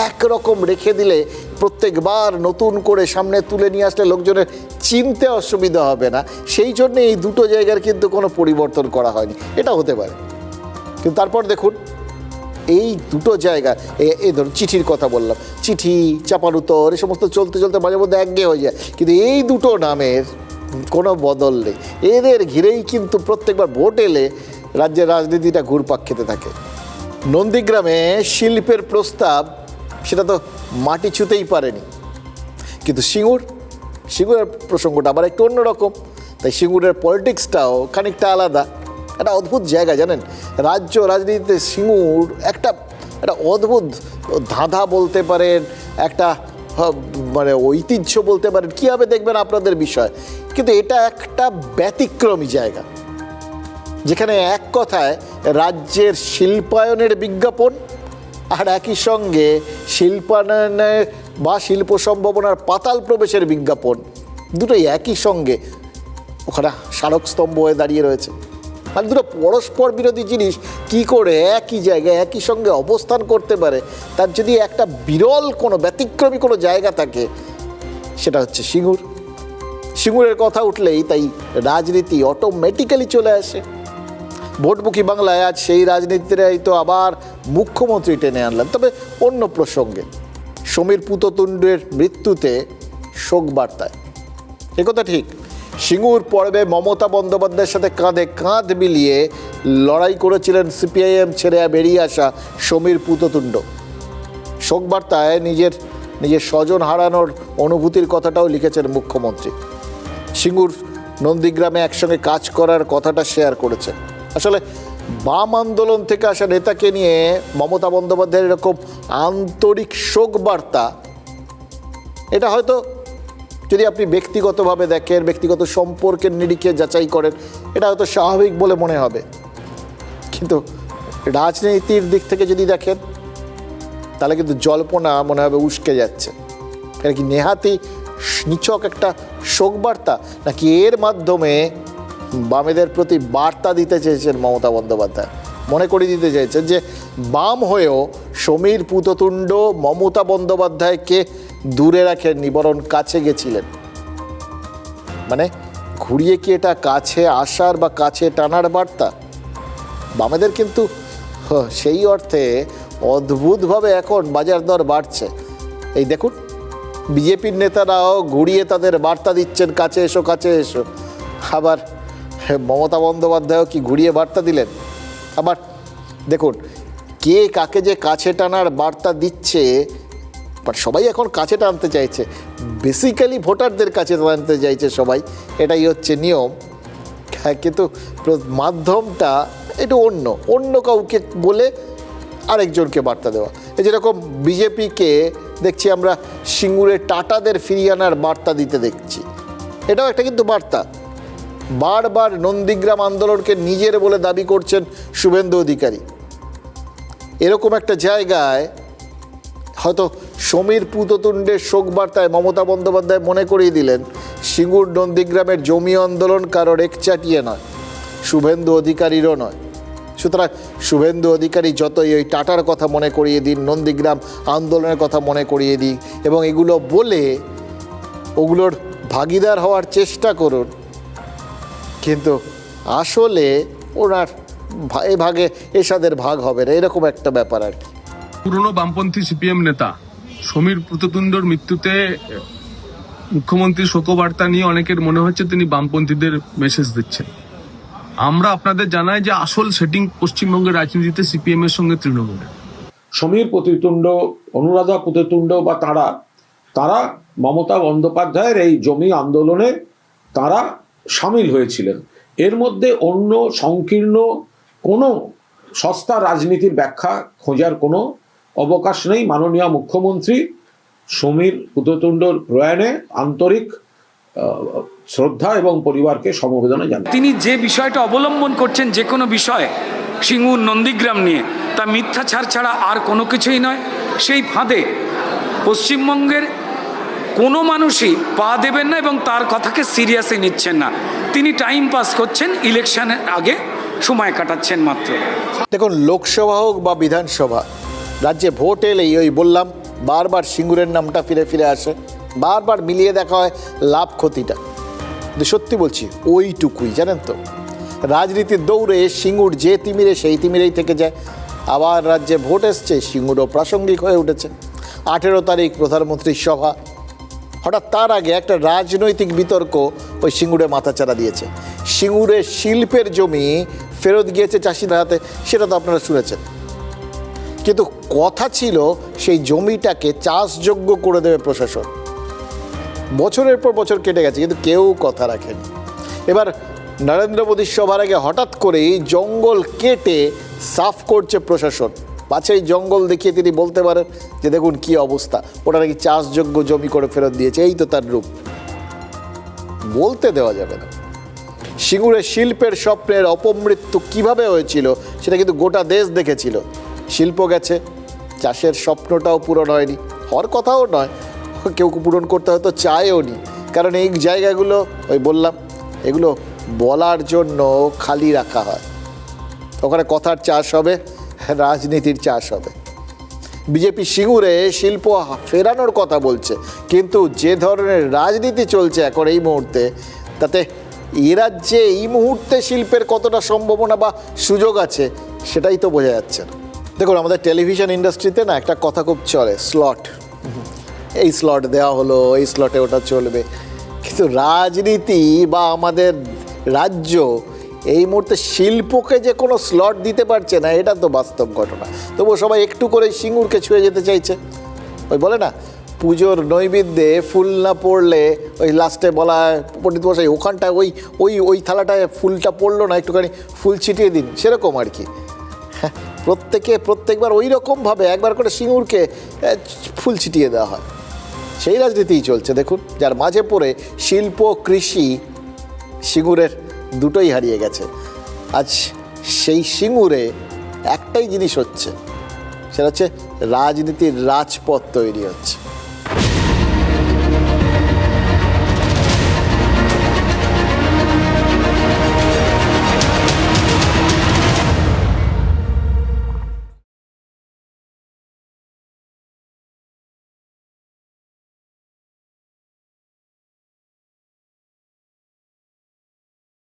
B: একরকম রেখে দিলে প্রত্যেকবার নতুন করে সামনে তুলে নিয়ে আসলে লোকজনের চিনতে অসুবিধা হবে না, সেই জন্য এই দুটো জায়গার কিন্তু কোনো পরিবর্তন করা হয়নি। এটা হতে পারে, কিন্তু তারপর দেখুন এই দুটো জায়গা, এই ধরুন চিঠির কথা বললাম, চিঠি, চাপানুতর, এই সমস্ত চলতে চলতে মাঝে মধ্যে একঘেয়ে হয়ে যায়, কিন্তু এই দুটো নামের কোনো বদল নেই। এদের ঘিরেই কিন্তু প্রত্যেকবার ভোট এলে রাজ্যের রাজনীতিটা ঘুরপাক খেতে থাকে। নন্দীগ্রামে শিল্পের প্রস্তাব, সেটা তো মাটি ছুঁতেই পারেনি, কিন্তু সিঙ্গুরের প্রসঙ্গটা আবার একটু অন্যরকম। তাই সিঙ্গুরের পলিটিক্সটাও খানিকটা আলাদা। একটা অদ্ভুত জায়গা, জানেন, রাজ্য রাজনীতিতে সিঙ্গুর একটা অদ্ভুত ধাঁধা বলতে পারেন, একটা ঐতিহ্য বলতে পারেন, কীভাবে দেখবেন আপনাদের বিষয়, কিন্তু এটা একটা ব্যতিক্রমী জায়গা, যেখানে এক কথায় রাজ্যের শিল্পায়নের বিজ্ঞাপন আর একই সঙ্গে শিল্পায়নের বা শিল্প সম্ভাবনার পাতাল প্রবেশের বিজ্ঞাপন, দুটোই একই সঙ্গে ওখানে স্মারক স্তম্ভ হয়ে দাঁড়িয়ে রয়েছে। মানে দুটো পরস্পর বিরোধী জিনিস কি করে একই জায়গায় একই সঙ্গে অবস্থান করতে পারে, তার যদি একটা বিরল কোনো ব্যতিক্রমী কোনো জায়গা থাকে, সেটা হচ্ছে সিঙ্গুর। সিঙ্গুরের কথা উঠলেই তাই রাজনীতি অটোমেটিক্যালি চলে আসে। ভোটমুখী বাংলায় আজ সেই রাজনীতিরাই তো আবার মুখ্যমন্ত্রী টেনে আনলেন। তবে অন্য প্রসঙ্গে, সমীর পুততুণ্ডের মৃত্যুতে শোক বার্তায় একথা ঠিক, সিঙ্গুর পর্বে মমতা বন্দ্যোপাধ্যায়ের সাথে কাঁধে কাঁধ মিলিয়ে লড়াই করেছিলেন সিপিআইএম ছেড়ে বেরিয়ে আসা সমীর পুততুণ্ড। শোক বার্তায় নিজের স্বজন হারানোর অনুভূতির কথাটাও লিখেছেন মুখ্যমন্ত্রী। সিঙ্গুর নন্দীগ্রামে একসঙ্গে কাজ করার কথাটা শেয়ার করেছেন। আসলে বাম আন্দোলন থেকে আসা নেতাকে নিয়ে মমতা বন্দ্যোপাধ্যায়ের এরকম আন্তরিক শোক বার্তা, এটা হয়তো যদি আপনি ব্যক্তিগতভাবে দেখেন, ব্যক্তিগত সম্পর্কের নিরিখে যাচাই করেন, এটা হয়তো স্বাভাবিক বলে মনে হবে। কিন্তু রাজনীতির দিক থেকে যদি দেখেন, তাহলে কিন্তু জল্পনা মনে হবে উস্কে যাচ্ছে। এটা কি নেহাতি নিছক একটা শোক বার্তা, নাকি এর মাধ্যমে বামেদের প্রতি বার্তা দিতে চেয়েছেন মমতা বন্দ্যোপাধ্যায়? মনে করিয়ে দিতে চাইছেন যে বাম হয়েও সমীর পুততুণ্ড মমতা বন্দ্যোপাধ্যায়কে দূরে রাখেননি, বরং কাছে গেছিলেন। মানে ঘুরিয়ে কি এটা কাছে আসার বা কাছে টানার বার্তা? বামেদের কিন্তু সেই অর্থে অদ্ভুতভাবে এখন বাজার দর বাড়ছে। এই দেখুন, বিজেপির নেতারাও ঘুরিয়ে তাদের বার্তা দিচ্ছেন কাছে এসো কাছে এসো। আবার মমতা বন্দ্যোপাধ্যায়ও কি ঘুরিয়ে বার্তা দিলেন? আবার দেখুন, কে কাকে যে কাছে টানার বার্তা দিচ্ছে, বাট সবাই এখন কাছে টানতে চাইছে, বেসিক্যালি ভোটারদের কাছে টানতে চাইছে সবাই, এটাই হচ্ছে নিয়ম। কিন্তু মাধ্যমটা একটু অন্য কাউকে বলে আরেকজনকে বার্তা দেওয়া। এই যেরকম বিজেপিকে দেখছি আমরা সিঙ্গুরের টাটাদের ফিরিয়ে আনার বার্তা দিতে দেখছি, এটাও একটা কিন্তু বার্তা। বারবার নন্দীগ্রাম আন্দোলনকে নিজের বলে দাবি করছেন শুভেন্দু অধিকারী। এরকম একটা জায়গায় হয়তো সমীর পুততুণ্ডের শোক বার্তায় মমতা বন্দ্যোপাধ্যায় মনে করিয়ে দিলেন সিঙ্গুর নন্দীগ্রামের জমি আন্দোলন কারোর একচাটিয়ে নয়, শুভেন্দু অধিকারীরও নয়। সুতরাং শুভেন্দু অধিকারী যতই ওই টাটার কথা মনে করিয়ে দিন, নন্দীগ্রাম আন্দোলনের কথা মনে করিয়ে দিন এবং এগুলো বলে ওগুলোর ভাগিদার হওয়ার চেষ্টা করুন, কিন্তু আসলে ওনার ভাগে এসাদের ভাগ হবে না, এরকম একটা ব্যাপার আর কি।
R: পুরনো বামপন্থী সিপিএম নেতা সমীর পুততুণ্ডর মৃত্যুতে মুখ্যমন্ত্রী শোকবার্তা নিয়ে অনেকের মনে হচ্ছে তিনি বামপন্থীদের মেসেজ দিচ্ছেন। আমরা আপনাদের জানাই যে আসল সেটিং পশ্চিমবঙ্গের রাজনীতিতে সিপিএম এর সঙ্গে তৃণমূলের।
E: সমীর পুততুণ্ড, অনুরাধা পুততুণ্ড বা তারা মমতা বন্দ্যোপাধ্যায়ের এই জমি আন্দোলনে তারা সামিল হয়েছিলেন। এর মধ্যে অন্য সংকীর্ণ কোনো সস্তা রাজনীতির ব্যাখ্যা খোঁজার কোনো অবকাশ নেই। মাননীয় মুখ্যমন্ত্রী সমীর পুততুণ্ডর প্রয়াণে আন্তরিক শ্রদ্ধা এবং পরিবারকে সমবেদনা জানান।
Q: তিনি যে বিষয়টা অবলম্বন করছেন যে কোনো বিষয়ে সিঙ্গুর নন্দীগ্রাম নিয়ে, তা মিথ্যাচার ছাড়া আর কোনো কিছুই নয়। সেই ফাঁদে পশ্চিমবঙ্গের কোনো মানুষই পা দেবেন না এবং তার কথাকে সিরিয়াসলি নিচ্ছেন না। তিনি টাইম পাস করছেন, ইলেকশনের আগে সময় কাটাচ্ছেন মাত্র।
B: দেখুন, লোকসভা হোক বা বিধানসভা, রাজ্যে ভোট এলেই ওই বললাম বারবার সিঙ্গুরের নামটা ফিরে ফিরে আসে, বারবার মিলিয়ে দেখা হয় লাভ ক্ষতিটা। কিন্তু সত্যি বলছি, ওইটুকুই জানেন তো, রাজনীতির দৌড়ে সিঙ্গুর যে তিমিরে সেই তিমিরেই থেকে যায়। আবার রাজ্যে ভোট এসছে, সিঙ্গুরও প্রাসঙ্গিক হয়ে উঠেছে। 18 তারিখ প্রধানমন্ত্রীর সভা, হঠাৎ তার আগে একটা রাজনৈতিক বিতর্ক ওই সিঙ্গুরে মাথাচাড়া দিয়েছে। সিঙ্গুরের শিল্পের জমি ফেরত গিয়েছে চাষিদের হাতে, সেটা তো আপনারা শুনেছেন। কিন্তু কথা ছিল সেই জমিটাকে চাষযোগ্য করে দেবে প্রশাসন। বছরের পর বছর কেটে গেছে, কিন্তু কেউ কথা রাখেনি। এবার নরেন্দ্র মোদীর সভার আগে হঠাৎ করেই জঙ্গল কেটে সাফ করছে প্রশাসন। পাছে এই জঙ্গল দেখিয়ে তিনি বলতে পারেন যে দেখুন কি অবস্থা, ওটা নাকি চাষযোগ্য জমি করে ফেরত দিয়েছে। এই তো তার রূপ, বলতে দেওয়া যাবে না। সিঙ্গুরের শিল্পের স্বপ্নের অপমৃত্যু কিভাবে হয়েছিল সেটা কিন্তু গোটা দেশ দেখেছিল। শিল্প গেছে, চাষের স্বপ্নটাও পূরণ হয়নি, হওয়ার কথাও নয়, কেউ পূরণ করতে হয়তো চায়ও নি। কারণ এই জায়গাগুলো ওই বললাম এগুলো বলার জন্য খালি রাখা হয়। ওখানে কথার চাষ হবে, রাজনীতির চাষ হবে। বিজেপি সিঙ্গুরে শিল্প ফেরানোর কথা বলছে, কিন্তু যে ধরনের রাজনীতি চলছে এখন এই মুহূর্তে, তাতে এ রাজ্যে এই মুহূর্তে শিল্পের কতটা সম্ভাবনা বা সুযোগ আছে সেটাই তো বোঝা যাচ্ছে না। দেখুন, আমাদের টেলিভিশন ইন্ডাস্ট্রিতে না একটা কথা খুব চলে, স্লট। এই স্লট দেওয়া হলো, এই স্লটে ওটা চলবে, কিন্তু রাজনীতি বা আমাদের রাজ্য এই মুহূর্তে শিল্পকে যে কোনো স্লট দিতে পারছে না, এটা তো বাস্তব ঘটনা। তবুও সবাই একটু করে সিঙ্গুরকে ছুঁয়ে যেতে চাইছে। ওই বলে না, পুজোর নৈবেদ্যে ফুল না পড়লে ওই লাস্টে বলা পণ্ডিত মশাই ওখানটায় ওই ওই ওই থালাটায় ফুলটা পড়লো না, একটুখানি ফুল ছিটিয়ে দিন, সেরকম আর কি। প্রত্যেকবার ওই রকমভাবে একবার করে সিঙ্গুরকে ফুল ছিটিয়ে দেওয়া হয়। সেই রাজনীতিই চলছে দেখুন, যার মাঝে পড়ে শিল্প, কৃষি, সিঙ্গুরের দুটোই হারিয়ে গেছে। আজ সেই সিঙ্গুরে একটাই জিনিস হচ্ছে, সেটা হচ্ছে রাজনীতির রাজপথ তৈরি হচ্ছে।